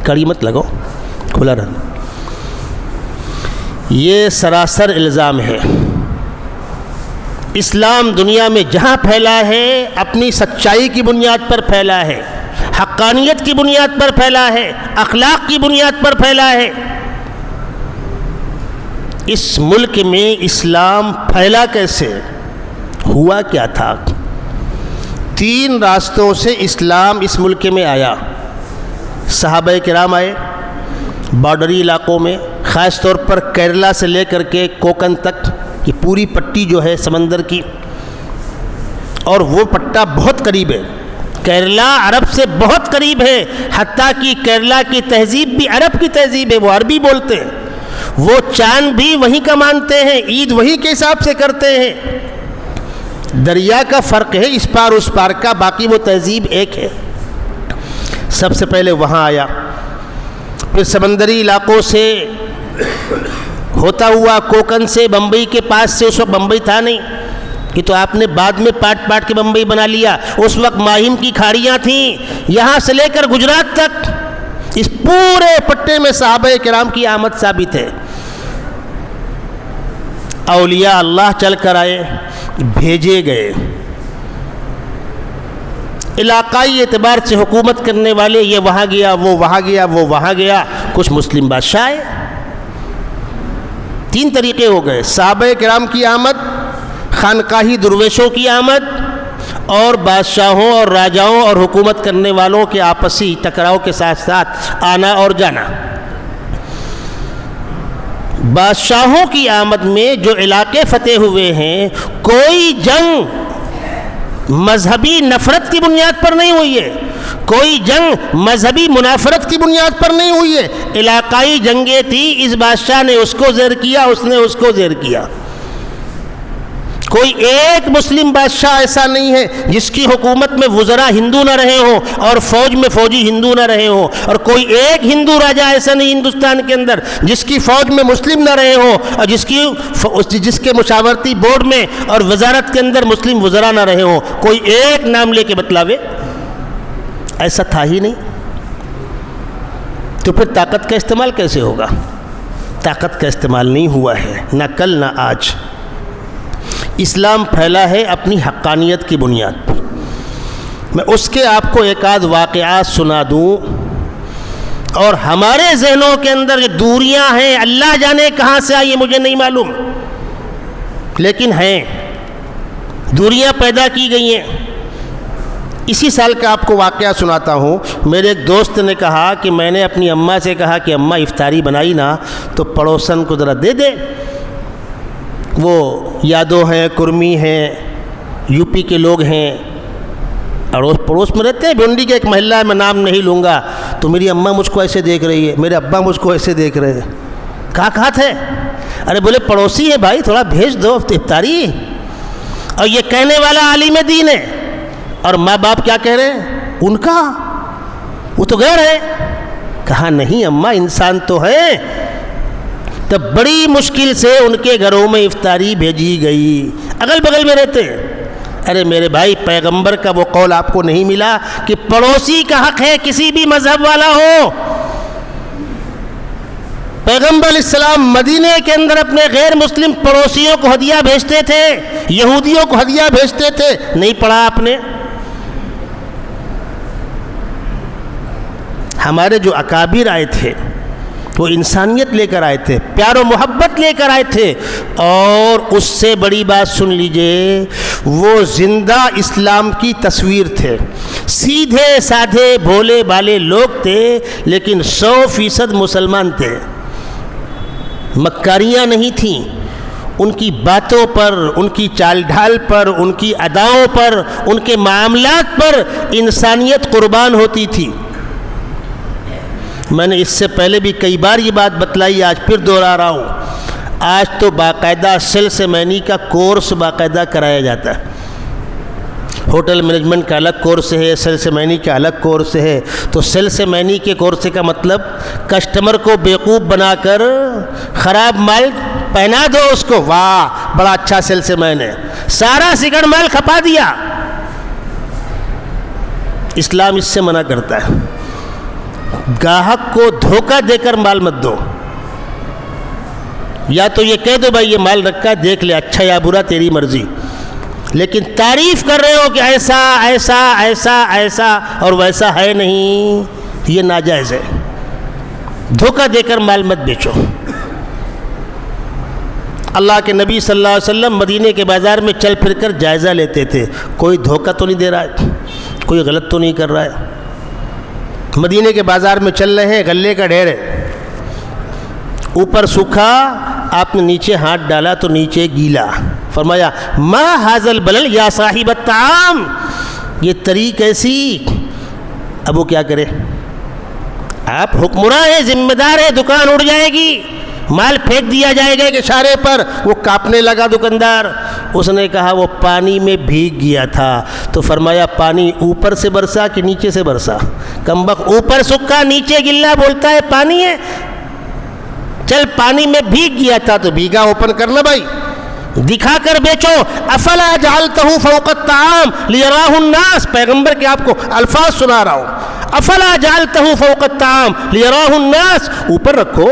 S1: کڑی مت لگاؤ، کھلا رہنا. یہ سراسر الزام ہے. اسلام دنیا میں جہاں پھیلا ہے اپنی سچائی کی بنیاد پر پھیلا ہے، حقانیت کی بنیاد پر پھیلا ہے، اخلاق کی بنیاد پر پھیلا ہے. اس ملک میں اسلام پھیلا کیسے؟ ہوا کیا تھا؟ 3 راستوں سے اسلام اس ملک میں آیا. صحابہ کرام آئے بارڈری علاقوں میں، خاص طور پر کیرلا سے لے کر کے کوکن تک کی پوری پٹی جو ہے سمندر کی، اور وہ پٹا بہت قریب ہے. کیرلا عرب سے بہت قریب ہے، حتیٰ کہ کیرلا کی تہذیب بھی عرب کی تہذیب ہے. وہ عربی بولتے ہیں، وہ چاند بھی وہیں کا مانتے ہیں، عید وہیں کے حساب سے کرتے ہیں. دریا کا فرق ہے اس پار اس پار کا، باقی وہ تہذیب ایک ہے. سب سے پہلے وہاں آیا، پھر سمندری علاقوں سے ہوتا ہوا کوکن سے بمبئی کے پاس سے. اس وقت بمبئی تھا نہیں، یہ تو آپ نے بعد میں پاٹ پاٹ کے بمبئی بنا لیا. اس وقت ماہم کی کھاڑیاں تھیں، یہاں سے لے کر گجرات تک اس پورے پٹے میں صحابہ کرام کی آمد ثابت ہے. اولیاء اللہ چل کر آئے، بھیجے گئے. علاقائی اعتبار سے حکومت کرنے والے، یہ وہاں گیا، وہ وہاں گیا، وہ وہاں گیا. کچھ مسلم بادشاہ آئے. 3 طریقے ہو گئے: صحابہ کرام کی آمد، خانقاہی درویشوں کی آمد، اور بادشاہوں اور راجاؤں اور حکومت کرنے والوں کے آپسی ٹکراؤ کے ساتھ ساتھ آنا اور جانا. بادشاہوں کی آمد میں جو علاقے فتح ہوئے ہیں، کوئی جنگ مذہبی نفرت کی بنیاد پر نہیں ہوئی ہے، کوئی جنگ مذہبی منافرت کی بنیاد پر نہیں ہوئی ہے. علاقائی جنگیں تھی، اس بادشاہ نے اس کو زیر کیا، اس نے اس کو زیر کیا. کوئی ایک مسلم بادشاہ ایسا نہیں ہے جس کی حکومت میں وزراء ہندو نہ رہے ہوں اور فوج میں فوجی ہندو نہ رہے ہوں، اور کوئی ایک ہندو راجا ایسا نہیں ہندوستان کے اندر جس کی فوج میں مسلم نہ رہے ہوں، اور جس کے مشاورتی بورڈ میں اور وزارت کے اندر مسلم وزراء نہ رہے ہوں. کوئی ایک نام لے کے بتلاوے، ایسا تھا ہی نہیں. تو پھر طاقت کا استعمال کیسے ہوگا؟ طاقت کا استعمال نہیں ہوا ہے، نہ کل نہ آج. اسلام پھیلا ہے اپنی حقانیت کی بنیاد پر. میں اس کے آپ کو ایک آدھ واقعات سنا دوں. اور ہمارے ذہنوں کے اندر یہ دوریاں ہیں، اللہ جانے کہاں سے آئی، مجھے نہیں معلوم، لیکن ہیں، دوریاں پیدا کی گئی ہیں. اسی سال کا آپ کو واقعہ سناتا ہوں. میرے ایک دوست نے کہا کہ میں نے اپنی اماں سے کہا کہ اماں افطاری بنائی نا تو پڑوسن کو ذرا دے دے. وہ یادو ہیں، کرمی ہیں، یو پی کے لوگ ہیں، اڑوس پڑوس میں رہتے ہیں. بھنڈی کا ایک محلہ ہے، میں نام نہیں لوں گا. تو میری اماں مجھ کو ایسے دیکھ رہی ہے، میرے ابا مجھ کو ایسے دیکھ رہے ہیں. کہاں تھے؟ ارے بولے پڑوسی ہے بھائی، تھوڑا بھیج دو افطاری. اور یہ کہنے والا عالم دین ہے، اور ماں باپ کیا کہہ رہے ہیں؟ ان کا وہ تو غیر ہے. کہا نہیں اماں، انسان تو ہے. تب بڑی مشکل سے ان کے گھروں میں افطاری بھیجی گئی، اگل بغل میں رہتے. ارے میرے بھائی، پیغمبر کا وہ قول آپ کو نہیں ملا کہ پڑوسی کا حق ہے کسی بھی مذہب والا ہو؟ پیغمبر علیہ السلام مدینے کے اندر اپنے غیر مسلم پڑوسیوں کو ہدیہ بھیجتے تھے، یہودیوں کو ہدیہ بھیجتے تھے. نہیں پڑھا آپ نے؟ ہمارے جو اکابر آئے تھے وہ انسانیت لے کر آئے تھے، پیار و محبت لے کر آئے تھے. اور اس سے بڑی بات سن لیجئے، وہ زندہ اسلام کی تصویر تھے. سیدھے سادھے بھولے بھالے لوگ تھے لیکن 100% مسلمان تھے. مکاریاں نہیں تھیں. ان کی باتوں پر، ان کی چال ڈھال پر، ان کی اداؤں پر، ان کے معاملات پر انسانیت قربان ہوتی تھی. میں نے اس سے پہلے بھی کئی بار یہ بات بتلائی، آج پھر دوہرا رہا ہوں. آج تو باقاعدہ سیلس مینی کا کورس باقاعدہ کرایا جاتا ہے. ہوٹل مینجمنٹ کا الگ کورس ہے، سیلس مینی کا الگ کورس ہے. تو سیلس مینی کے کورس کا مطلب کسٹمر کو بیوقوف بنا کر خراب مال پہنا دو اس کو. واہ بڑا اچھا سیلس مین ہے، سارا سگڑ مال کھپا دیا. اسلام اس سے منع کرتا ہے. گاہک کو دھوکہ دے کر مال مت دو. یا تو یہ کہہ دو بھائی یہ مال رکھا دیکھ لے، اچھا یا برا تیری مرضی، لیکن تعریف کر رہے ہو کہ ایسا ایسا ایسا ایسا اور ویسا ہے نہیں، یہ ناجائز ہے. دھوکہ دے کر مال مت بیچو. اللہ کے نبی صلی اللہ علیہ وسلم مدینے کے بازار میں چل پھر کر جائزہ لیتے تھے، کوئی دھوکہ تو نہیں دے رہا ہے، کوئی غلط تو نہیں کر رہا ہے. مدینے کے بازار میں چل رہے ہیں، غلے کا ڈھیر ہے، اوپر سوکھا، آپ نے نیچے ہاتھ ڈالا تو نیچے گیلا. فرمایا ما حاذل بلل یا صاحب الطعام، یہ تری کیسی. اب وہ کیا کرے؟ آپ حکمراں ہیں، ذمہ دار ہے، دکان اڑ جائے گی، مال پھینک دیا جائے گا ایک اشارے پر. وہ کانپنے لگا دکاندار. اس نے کہا وہ پانی میں بھیگ گیا تھا. تو فرمایا پانی اوپر سے برسا کہ نیچے سے برسا؟ کمبخت اوپر سکھا نیچے گلا بولتا ہے پانی ہے. چل پانی میں بھیگ گیا تھا تو بھیگا اوپن کرنا بھائی، دکھا کر بیچو. افلا جعلتہ فوق الطعام لیراہ الناس، پیغمبر کے آپ کو الفاظ سنا رہا ہوں. افلا جعلتہ فوق الطعام لیراہ الناس، اوپر رکھو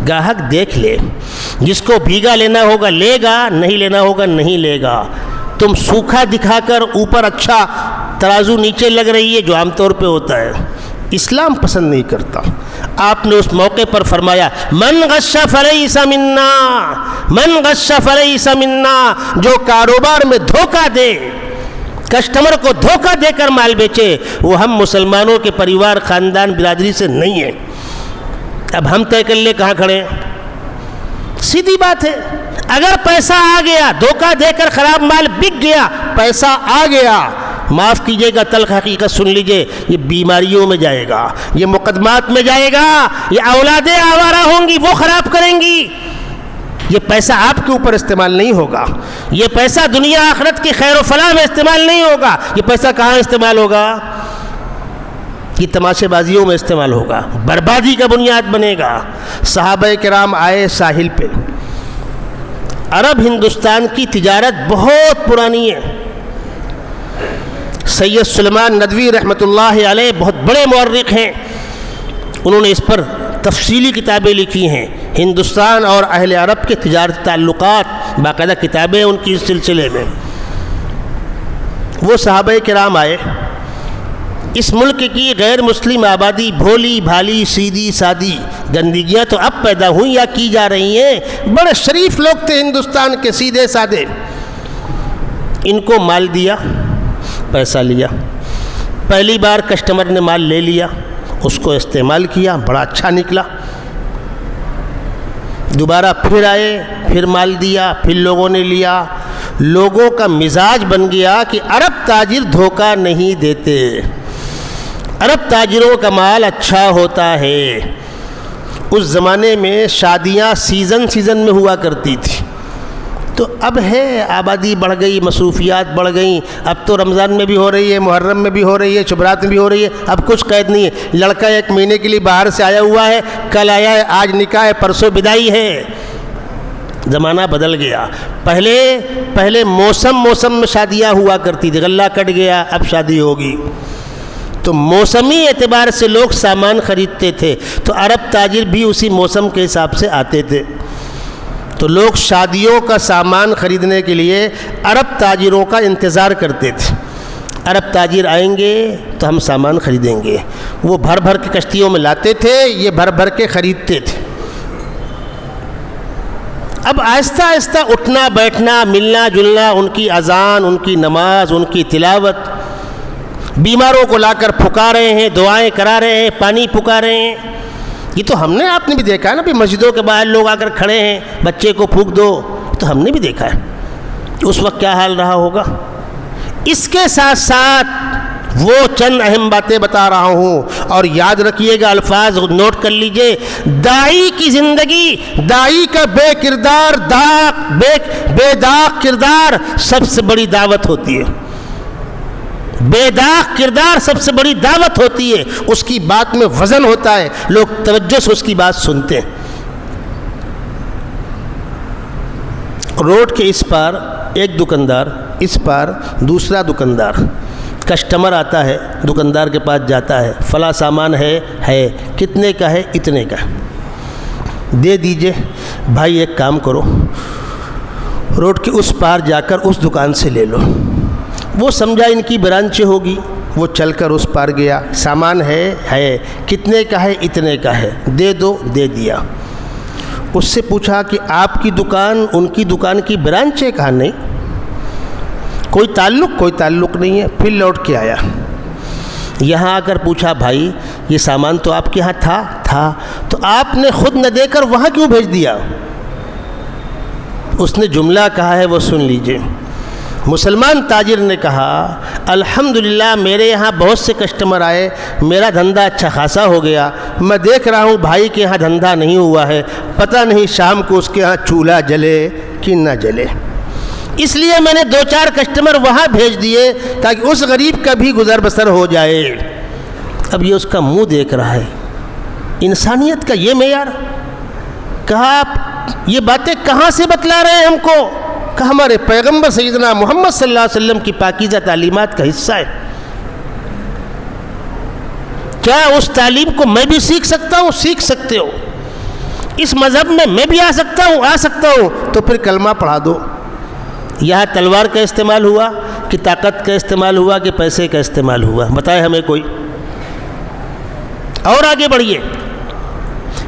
S1: گاہک دیکھ لے. جس کو بھیگا لینا ہوگا لے گا، نہیں لینا ہوگا نہیں لے گا. تم سوکھا دکھا کر اوپر اچھا، ترازو نیچے لگ رہی ہے جو عام طور پہ ہوتا ہے. اسلام پسند نہیں کرتا. آپ نے اس موقع پر فرمایا من غش فلیس منا، من غش فلیس منا، جو کاروبار میں دھوکہ دے، کسٹمر کو دھوکہ دے کر مال بیچے، وہ ہم مسلمانوں کے پریوار خاندان برادری سے نہیں ہے. اب ہم طے کر لیں کہاں کھڑے ہیں. سیدھی بات ہے. اگر پیسہ آ گیا، دھوکہ دے کر خراب مال بک گیا، پیسہ آ گیا، معاف کیجئے گا، تلخ حقیقت سن لیجئے، یہ بیماریوں میں جائے گا، یہ مقدمات میں جائے گا، یہ اولادیں آوارہ ہوں گی، وہ خراب کریں گی. یہ پیسہ آپ کے اوپر استعمال نہیں ہوگا. یہ پیسہ دنیا آخرت کی خیر و فلاح میں استعمال نہیں ہوگا. یہ پیسہ کہاں استعمال ہوگا؟ یہ تماشے بازیوں میں استعمال ہوگا، بربادی کا بنیاد بنے گا. صحابہ کرام آئے ساحل پہ. عرب ہندوستان کی تجارت بہت پرانی ہے. سید سلیمان ندوی رحمۃ اللہ علیہ بہت بڑے مورخ ہیں، انہوں نے اس پر تفصیلی کتابیں لکھی ہیں. ہندوستان اور اہل عرب کے تجارتی تعلقات، باقاعدہ کتابیں ان کی اس سلسلے میں. وہ صحابہ کرام آئے. اس ملک کی غیر مسلم آبادی بھولی بھالی سیدھی سادی، گندگیاں تو اب پیدا ہوئی یا کی جا رہی ہیں. بڑے شریف لوگ تھے ہندوستان کے، سیدھے سادے. ان کو مال دیا، پیسہ لیا. پہلی بار کسٹمر نے مال لے لیا، اس کو استعمال کیا، بڑا اچھا نکلا. دوبارہ پھر آئے، پھر مال دیا، پھر لوگوں نے لیا. لوگوں کا مزاج بن گیا کہ عرب تاجر دھوکہ نہیں دیتے، عرب تاجروں کا مال اچھا ہوتا ہے. اس زمانے میں شادیاں سیزن میں ہوا کرتی تھی. تو اب ہے آبادی بڑھ گئی، مصروفیات بڑھ گئیں. اب تو رمضان میں بھی ہو رہی ہے، محرم میں بھی ہو رہی ہے، شبرات میں بھی ہو رہی ہے. اب کچھ قید نہیں ہے. لڑکا 1 مہینے کے لیے باہر سے آیا ہوا ہے، کل آیا ہے، آج نکاح ہے، پرسوں بدائی ہے. زمانہ بدل گیا. پہلے موسم میں شادیاں ہوا کرتی تھی. غلہ کٹ گیا، اب شادی ہوگی. تو موسمی اعتبار سے لوگ سامان خریدتے تھے، تو عرب تاجر بھی اسی موسم کے حساب سے آتے تھے. تو لوگ شادیوں کا سامان خریدنے کے لیے عرب تاجروں کا انتظار کرتے تھے. عرب تاجر آئیں گے تو ہم سامان خریدیں گے. وہ بھر بھر کے کشتیوں میں لاتے تھے، یہ بھر بھر کے خریدتے تھے. اب آہستہ آہستہ اٹھنا بیٹھنا ملنا جلنا، ان کی اذان، ان کی نماز، ان کی تلاوت، بیماروں کو لا کر پھکا رہے ہیں، دعائیں کرا رہے ہیں، پانی پھکا رہے ہیں. یہ تو ہم نے آپ نے بھی دیکھا ہے نا، بھی مسجدوں کے باہر لوگ آ کر کھڑے ہیں، بچے کو پھونک دو، تو ہم نے بھی دیکھا ہے اس وقت کیا حال رہا ہوگا. اس کے ساتھ ساتھ وہ چند اہم باتیں بتا رہا ہوں، اور یاد رکھیے گا، الفاظ نوٹ کر لیجئے. داعی کی زندگی، داعی کا بے داغ کردار سب سے بڑی دعوت ہوتی ہے. بے داغ کردار سب سے بڑی دعوت ہوتی ہے. اس کی بات میں وزن ہوتا ہے، لوگ توجہ سے اس کی بات سنتے ہیں. روڈ کے اس پار ایک دکاندار، اس پار دوسرا دکاندار. کسٹمر آتا ہے، دکاندار کے پاس جاتا ہے، فلاں سامان ہے، کتنے کا ہے؟ اتنے کا. دے دیجئے. بھائی ایک کام کرو، روڈ کے اس پار جا کر اس دکان سے لے لو. وہ سمجھا ان کی برانچ ہوگی، وہ چل کر اس پار گیا، سامان ہے، کتنے کا ہے؟ اتنے کا ہے. دے دو. دے دیا. اس سے پوچھا کہ آپ کی دکان ان کی دکان کی برانچ ہے؟ کہا نہیں، کوئی تعلق نہیں ہے. پھر لوٹ کے آیا، یہاں آ کر پوچھا بھائی یہ سامان تو آپ کے یہاں تھا تو آپ نے خود نہ دے کر وہاں کیوں بھیج دیا؟ اس نے جملہ کہا ہے، وہ سن لیجئے. مسلمان تاجر نے کہا الحمدللہ میرے یہاں بہت سے کسٹمر آئے، میرا دھندا اچھا خاصا ہو گیا. میں دیکھ رہا ہوں بھائی کے یہاں دھندا نہیں ہوا ہے، پتہ نہیں شام کو اس کے یہاں چولہا جلے کہ نہ جلے، اس لیے میں نے 2-4 کسٹمر وہاں بھیج دیے تاکہ اس غریب کا بھی گزر بسر ہو جائے. اب یہ اس کا منہ دیکھ رہا ہے. انسانیت کا یہ معیار. کہا آپ یہ باتیں کہاں سے بتلا رہے ہیں ہم کو؟ کہا ہمارے پیغمبر سیدنا محمد صلی اللہ علیہ وسلم کی پاکیزہ تعلیمات کا حصہ ہے. کیا اس تعلیم کو میں بھی سیکھ سکتا ہوں؟ سیکھ سکتے ہو. اس مذہب میں بھی آ سکتا ہوں. تو پھر کلمہ پڑھا دو. یہاں تلوار کا استعمال ہوا کہ طاقت کا استعمال ہوا کہ پیسے کا استعمال ہوا؟ بتائے ہمیں کوئی. اور آگے بڑھیے.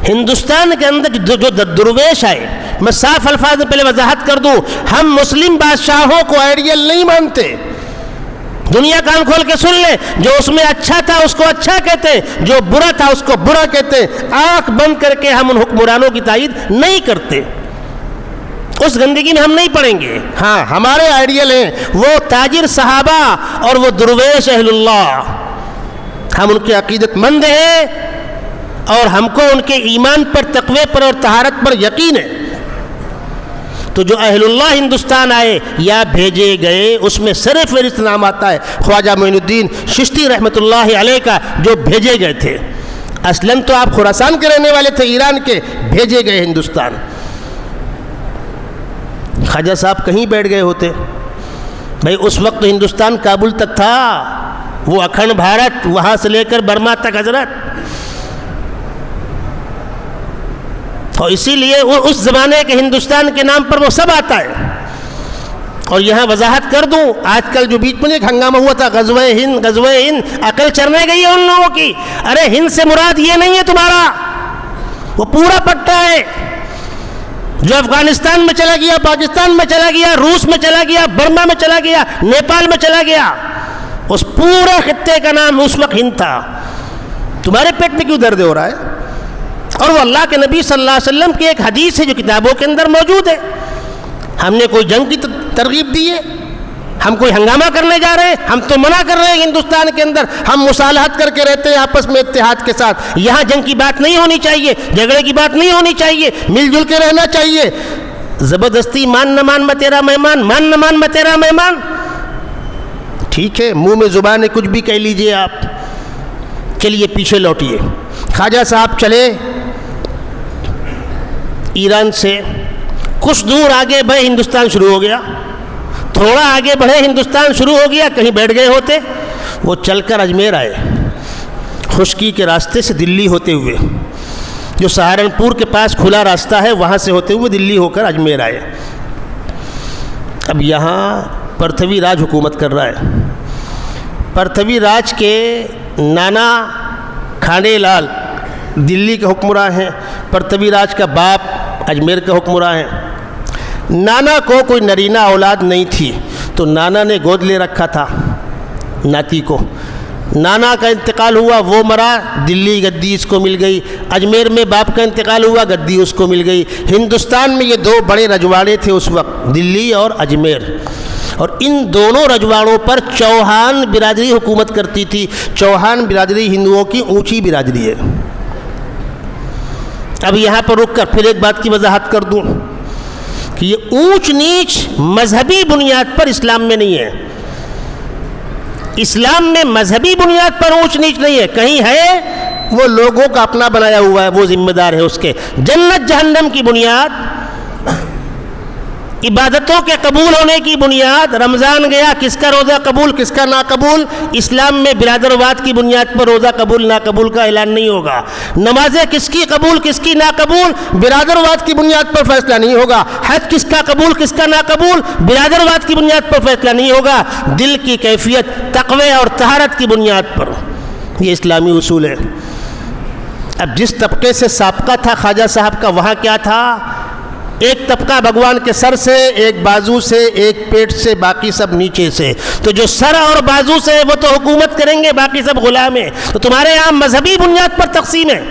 S1: ہندوستان کے اندر جو درویش آئے، میں صاف الفاظ میں پہلے وضاحت کر دوں، ہم مسلم بادشاہوں کو آئیڈیل نہیں مانتے. دنیا کان کھول کے سن لیں، جو اس میں اچھا تھا اس کو اچھا کہتے ہیں، جو برا تھا اس کو برا کہتے ہیں. آنکھ بند کر کے ہم ان حکمرانوں کی تائید نہیں کرتے، اس گندگی میں ہم نہیں پڑیں گے. ہاں ہمارے آئیڈیل ہیں وہ تاجر صحابہ اور وہ درویش اہل اللہ. ہم ان کے عقیدت مند ہیں اور ہم کو ان کے ایمان پر، تقوی پر اور طہارت پر یقین ہے. تو جو اہل اللہ ہندوستان آئے یا بھیجے گئے، اس میں سر فہرست نام آتا ہے خواجہ معین الدین چشتی رحمۃ اللہ علیہ کا، جو بھیجے گئے تھے. اصلاً تو آپ خراسان کے رہنے والے تھے، ایران کے، بھیجے گئے ہندوستان. خواجہ صاحب کہیں بیٹھ گئے ہوتے بھائی. اس وقت ہندوستان کابل تک تھا، وہ اکھنڈ بھارت، وہاں سے لے کر برما تک حضرت. اور اسی لیے اس زمانے کے ہندوستان کے نام پر وہ سب آتا ہے. اور یہاں وضاحت کر دوں، آج کل جو بیچ میں ایک ہنگامہ ہوا تھا، غزوہ ہند، عقل چرنے گئی ہے ان لوگوں کی. ارے ہند سے مراد یہ نہیں ہے تمہارا، وہ پورا پٹا ہے جو افغانستان میں چلا گیا، پاکستان میں چلا گیا، روس میں چلا گیا، برما میں چلا گیا، نیپال میں چلا گیا. اس پورے خطے کا نام اس وقت ہند تھا. تمہارے پیٹ میں کیوں درد ہو رہا ہے؟ اور وہ اللہ کے نبی صلی اللہ علیہ وسلم کی ایک حدیث ہے جو کتابوں کے اندر موجود ہے. ہم نے کوئی جنگ کی ترغیب دی ہے؟ ہم کوئی ہنگامہ کرنے جا رہے ہیں؟ ہم تو منع کر رہے ہیں. ہندوستان کے اندر ہم مصالحت کر کے رہتے ہیں آپس میں اتحاد کے ساتھ. یہاں جنگ کی بات نہیں ہونی چاہیے، جھگڑے کی بات نہیں ہونی چاہیے، مل جل کے رہنا چاہیے. زبردستی مان نہ مان میں تیرا مہمان، مان نہ مان میں تیرا مہمان. ٹھیک ہے، منہ میں زبان ہے، کچھ بھی کہہ لیجئے آپ. چلیے پیچھے لوٹیے. خواجہ صاحب چلے ایران سے، کچھ دور آگے بڑھے ہندوستان شروع ہو گیا. تھوڑا آگے بڑھے ہندوستان شروع ہو گیا، کہیں بیٹھ گئے ہوتے. وہ چل کر اجمیر آئے، خشکی کے راستے سے دلی ہوتے ہوئے، جو سہارنپور کے پاس کھلا راستہ ہے وہاں سے ہوتے ہوئے دلی ہو کر اجمیر آئے. اب یہاں پرتھوی راج حکومت کر رہا ہے. پرتھوی راج کے نانا کھانڈے لال دلی کے حکمراں ہیں، پرتھوی راج کا باپ اجمیر کا حکمراں ہیں. نانا کو کوئی نرینہ اولاد نہیں تھی تو نانا نے گود لے رکھا تھا ناتی کو. نانا کا انتقال ہوا، وہ مرا، دلی گدی اس کو مل گئی. اجمیر میں باپ کا انتقال ہوا، گدی اس کو مل گئی. ہندوستان میں یہ دو بڑے رجواڑے تھے اس وقت، دلی اور اجمیر، اور ان دونوں رجواڑوں پر چوہان برادری حکومت کرتی تھی. چوہان برادری ہندوؤں کی اونچی برادری ہے. اب یہاں پر رک کر پھر ایک بات کی وضاحت کر دوں کہ یہ اونچ نیچ مذہبی بنیاد پر اسلام میں نہیں ہے. اسلام میں مذہبی بنیاد پر اونچ نیچ نہیں ہے. کہیں ہے وہ لوگوں کا اپنا بنایا ہوا ہے، وہ ذمہ دار ہے اس کے. جنت جہنم کی بنیاد، عبادتوں کے قبول ہونے کی بنیاد، رمضان گیا کس کا روزہ قبول کس کا ناقبول، اسلام میں برادرواد کی بنیاد پر روزہ قبول ناقبول کا اعلان نہیں ہوگا. نمازیں کس کی قبول کس کی ناقبول، برادرواد کی بنیاد پر فیصلہ نہیں ہوگا. حج کس کا قبول کس کا ناقبول، برادرواد کی بنیاد پر فیصلہ نہیں ہوگا. دل کی کیفیت تقوی اور طہارت کی بنیاد پر یہ اسلامی اصول ہے. اب جس طبقے سے سابقہ تھا خواجہ صاحب کا، وہاں کیا تھا؟ ایک طبقہ بھگوان کے سر سے، ایک بازو سے، ایک پیٹ سے، باقی سب نیچے سے. تو جو سر اور بازو سے وہ تو حکومت کریں گے، باقی سب غلام ہیں. تو تمہارے یہاں مذہبی بنیاد پر تقسیم ہے.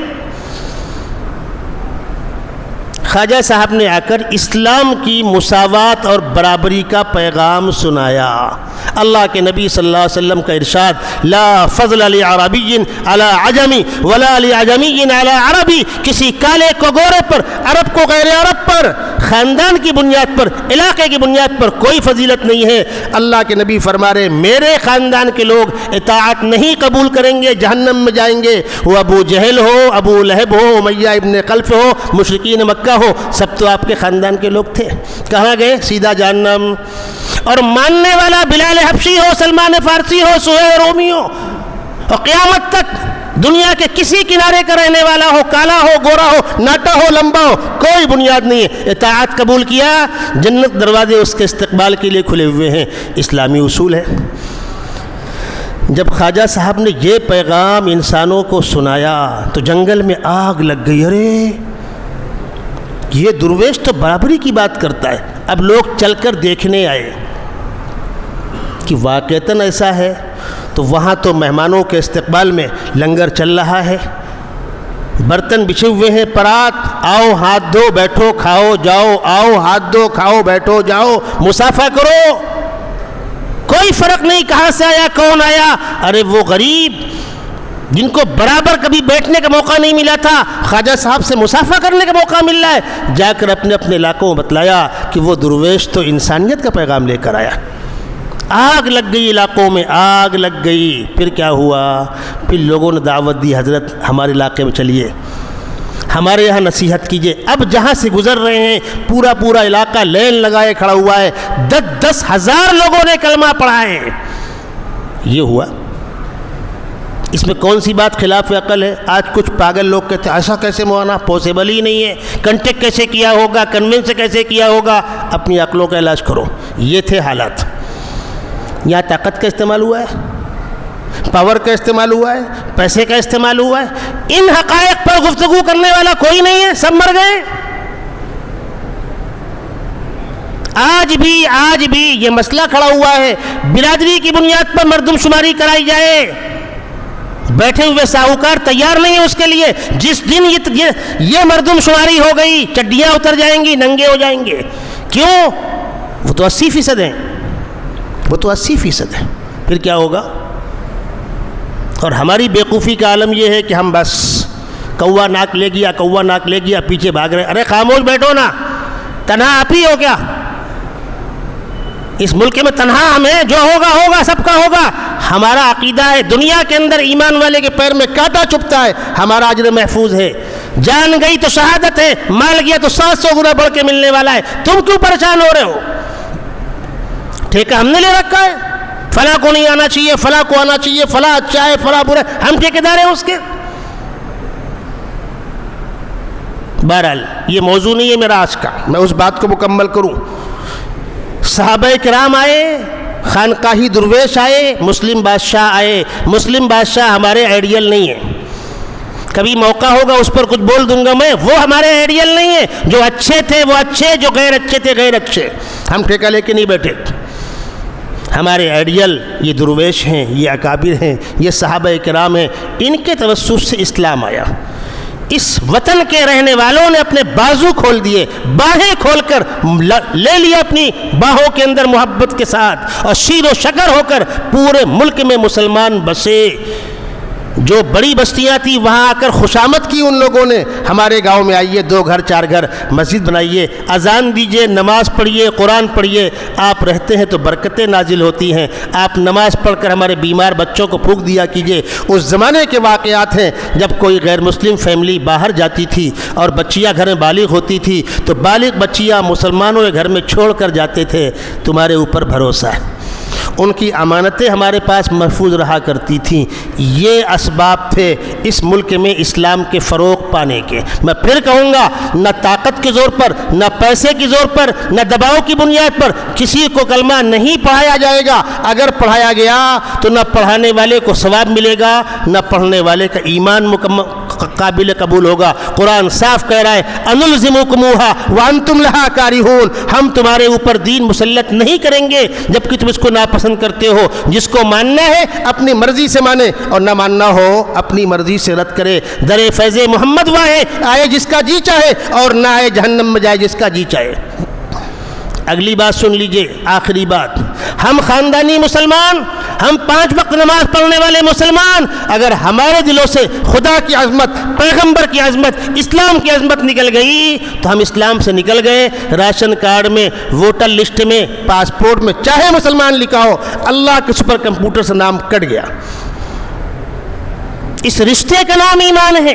S1: خواجہ صاحب نے آ کر اسلام کی مساوات اور برابری کا پیغام سنایا. اللہ کے نبی صلی اللہ علیہ وسلم کا ارشاد، لا فضل لعربی علی عجمی ولا لعجمی علی عربی. کسی کالے کو گورے پر، عرب کو غیر عرب پر، خاندان کی بنیاد پر، علاقے کی بنیاد پر کوئی فضیلت نہیں ہے. اللہ کے نبی فرما رہے میرے خاندان کے لوگ اطاعت نہیں قبول کریں گے، جہنم میں جائیں گے. وہ ابو جہل ہو، ابو لہب ہو، امیہ ابن خلف ہو، مشرکین مکہ ہو، سب تو آپ کے خاندان کے لوگ تھے. کہاں گئے؟ سیدھا جہنم. اور ماننے والا بلال حبشی ہو، سلمان فارسی ہو، سہیل رومی ہو، اور قیامت تک دنیا کے کسی کنارے کا رہنے والا ہو، کالا ہو، گورا ہو، ناٹا ہو، لمبا ہو، کوئی بنیاد نہیں ہے. اطاعت قبول کیا، جنت دروازے اس کے استقبال کے لیے کھلے ہوئے ہیں. اسلامی اصول ہے. جب خواجہ صاحب نے یہ پیغام انسانوں کو سنایا تو جنگل میں آگ لگ گئی. ارے یہ درویش تو برابری کی بات کرتا ہے. اب لوگ چل کر دیکھنے آئے کہ واقعتاً ایسا ہے. تو وہاں تو مہمانوں کے استقبال میں لنگر چل رہا ہے، برتن بچھے ہوئے ہیں، پرات، آؤ ہاتھ دھو بیٹھو کھاؤ جاؤ، آؤ ہاتھ دھو کھاؤ بیٹھو جاؤ، مسافہ کرو. کوئی فرق نہیں کہاں سے آیا کون آیا. ارے وہ غریب جن کو برابر کبھی بیٹھنے کا موقع نہیں ملا تھا، خواجہ صاحب سے مسافہ کرنے کا موقع مل رہا ہے. جا کر اپنے اپنے علاقوں میں بتلایا کہ وہ درویش تو انسانیت کا پیغام لے کر آیا. آگ لگ گئی، علاقوں میں آگ لگ گئی. پھر کیا ہوا؟ پھر لوگوں نے دعوت دی، حضرت ہمارے علاقے میں چلیے، ہمارے یہاں نصیحت کیجئے. اب جہاں سے گزر رہے ہیں پورا پورا علاقہ لین لگائے کھڑا ہوا ہے. 10 ہزار لوگوں نے کلمہ پڑھا ہے. یہ ہوا. اس میں کون سی بات خلاف عقل ہے؟ آج کچھ پاگل لوگ کہتے ہیں ایسا کیسے مولانا، پاسبل ہی نہیں ہے، کنٹیکٹ کیسے کیا ہوگا، کنونس کیسے کیا ہوگا. اپنی عقلوں کا علاج کرو. یہ تھے حالات. یہاں طاقت کا استعمال ہوا ہے، پاور کا استعمال ہوا ہے، پیسے کا استعمال ہوا ہے. ان حقائق پر گفتگو کرنے والا کوئی نہیں ہے، سب مر گئے. آج بھی یہ مسئلہ کھڑا ہوا ہے، برادری کی بنیاد پر مردم شماری کرائی جائے. بیٹھے ہوئے ساہوکار تیار نہیں ہے اس کے لیے. جس دن یہ مردم شماری ہو گئی، چڈیاں اتر جائیں گی، ننگے ہو جائیں گے. کیوں؟ وہ تو 80% ہیں، وہ تو 80% ہیں. پھر کیا ہوگا؟ اور ہماری بیوقوفی کا عالم یہ ہے کہ ہم بس کوا ناک لے گیا، کوا ناک لے گیا، پیچھے بھاگ رہے. ارے خاموش بیٹھو نا، تنہا آپ ہی ہو کیا؟ اس ملک میں تنہا ہم ہیں، جو ہوگا ہوگا، سب کا ہوگا. ہمارا عقیدہ ہے دنیا کے اندر ایمان والے کے پیر میں کانٹا چبھتا ہے، ہمارا اجر محفوظ ہے. جان گئی تو شہادت ہے، مال گیا تو 700 گنا بڑھ کے ملنے والا ہے. تم کیوں پریشان ہو رہے ہو؟ ٹھیکہ ہم نے لے رکھا ہے، فلاں کو نہیں آنا چاہیے، فلاں کو آنا چاہیے، فلاں اچھا ہے، فلاں برا ہے. ہم ٹھیکیدار ہیں اس کے. بہرحال یہ موضوع نہیں ہے میرا آج کا، میں اس بات کو مکمل کروں. صحابہ کرام آئے، خانقاہی درویش آئے، مسلم بادشاہ آئے. مسلم بادشاہ ہمارے آئیڈیل نہیں ہیں. کبھی موقع ہوگا اس پر کچھ بول دوں گا میں. وہ ہمارے آئیڈیل نہیں ہیں. جو اچھے تھے وہ اچھے, جو غیر اچھے تھے غیر اچھے. ہم ٹھیکہ لے کے نہیں بیٹھے. ہمارے آئیڈیل یہ درویش ہیں, یہ اکابر ہیں, یہ صحابہ کرام ہیں. ان کے توسط سے اسلام آیا. اس وطن کے رہنے والوں نے اپنے بازو کھول دیے, باہیں کھول کر لے لیا اپنی باہوں کے اندر محبت کے ساتھ, اور شیر و شکر ہو کر پورے ملک میں مسلمان بسے. جو بڑی بستیاں تھیں وہاں آ کر خوشامد کی ان لوگوں نے. ہمارے گاؤں میں آئیے, 2 گھر 4 گھر, مسجد بنائیے, اذان دیجئے, نماز پڑھیے, قرآن پڑھیے. آپ رہتے ہیں تو برکتیں نازل ہوتی ہیں. آپ نماز پڑھ کر ہمارے بیمار بچوں کو پھونک دیا کیجئے. اس زمانے کے واقعات ہیں جب کوئی غیر مسلم فیملی باہر جاتی تھی اور بچیاں گھر میں بالغ ہوتی تھی تو بالغ بچیاں مسلمانوں کے گھر میں چھوڑ کر جاتے تھے. تمہارے اوپر بھروسہ ہے. ان کی امانتیں ہمارے پاس محفوظ رہا کرتی تھیں. یہ اسباب تھے اس ملک میں اسلام کے فروغ پانے کے. میں پھر کہوں گا, نہ طاقت کے زور پر, نہ پیسے کے زور پر, نہ دباؤ کی بنیاد پر کسی کو کلمہ نہیں پڑھایا جائے گا. اگر پڑھایا گیا تو نہ پڑھانے والے کو ثواب ملے گا, نہ پڑھنے والے کا ایمان قابل قبول ہوگا. قرآن صاف کہہ رہا ہے, انلزمکموها وانتم لها کارہون. ہم تمہارے اوپر دین مسلط نہیں کریں گے جبکہ تم اس کو ناپسند کرتے ہو. جس کو ماننا ہے اپنی مرضی سے مانے, اور نہ ماننا ہو اپنی مرضی سے رد کرے. در فیض محمد وہ ہے, آئے جس کا جی چاہے, اور نہ آئے جہنم میں جائے جس کا جی چاہے. اگلی بات سن لیجئے, آخری بات. ہم خاندانی مسلمان, ہم 5 وقت نماز پڑھنے والے مسلمان, اگر ہمارے دلوں سے خدا کی عظمت, پیغمبر کی عظمت, اسلام کی عظمت نکل گئی تو ہم اسلام سے نکل گئے. راشن کارڈ میں, ووٹر لسٹ میں, پاسپورٹ میں چاہے مسلمان لکھا ہو, اللہ کے سپر کمپیوٹر سے نام کٹ گیا. اس رشتے کا نام ایمان ہے.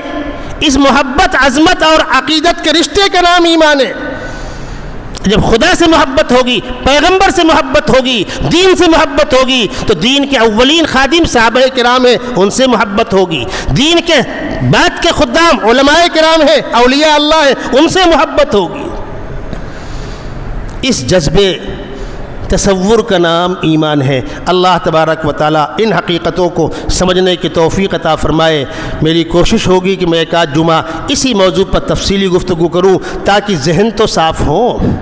S1: اس محبت, عظمت اور عقیدت کے رشتے کا نام ایمان ہے. جب خدا سے محبت ہوگی, پیغمبر سے محبت ہوگی, دین سے محبت ہوگی, تو دین کے اولین خادم صحابہ کرام ہیں, ان سے محبت ہوگی. دین کے بعد کے خدام علماء کرام ہیں, اولیاء اللہ ہیں, ان سے محبت ہوگی. اس جذبے تصور کا نام ایمان ہے. اللہ تبارک و تعالیٰ ان حقیقتوں کو سمجھنے کی توفیق عطا فرمائے. میری کوشش ہوگی کہ میں ایک آدھ جمعہ اسی موضوع پر تفصیلی گفتگو کروں تاکہ ذہن تو صاف ہوں.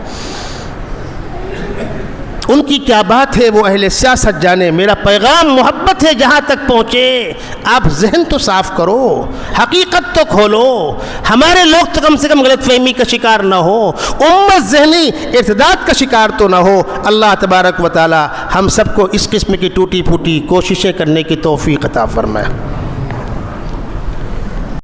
S1: ان کی کیا بات ہے وہ اہل سیاست جانے. میرا پیغام محبت ہے جہاں تک پہنچے. آپ ذہن تو صاف کرو, حقیقت تو کھولو. ہمارے لوگ تو کم سے کم غلط فہمی کا شکار نہ ہو, امت ذہنی ارتداد کا شکار تو نہ ہو. اللہ تبارک و تعالی ہم سب کو اس قسم کی ٹوٹی پھوٹی کوششیں کرنے کی توفیق عطا فرمائے.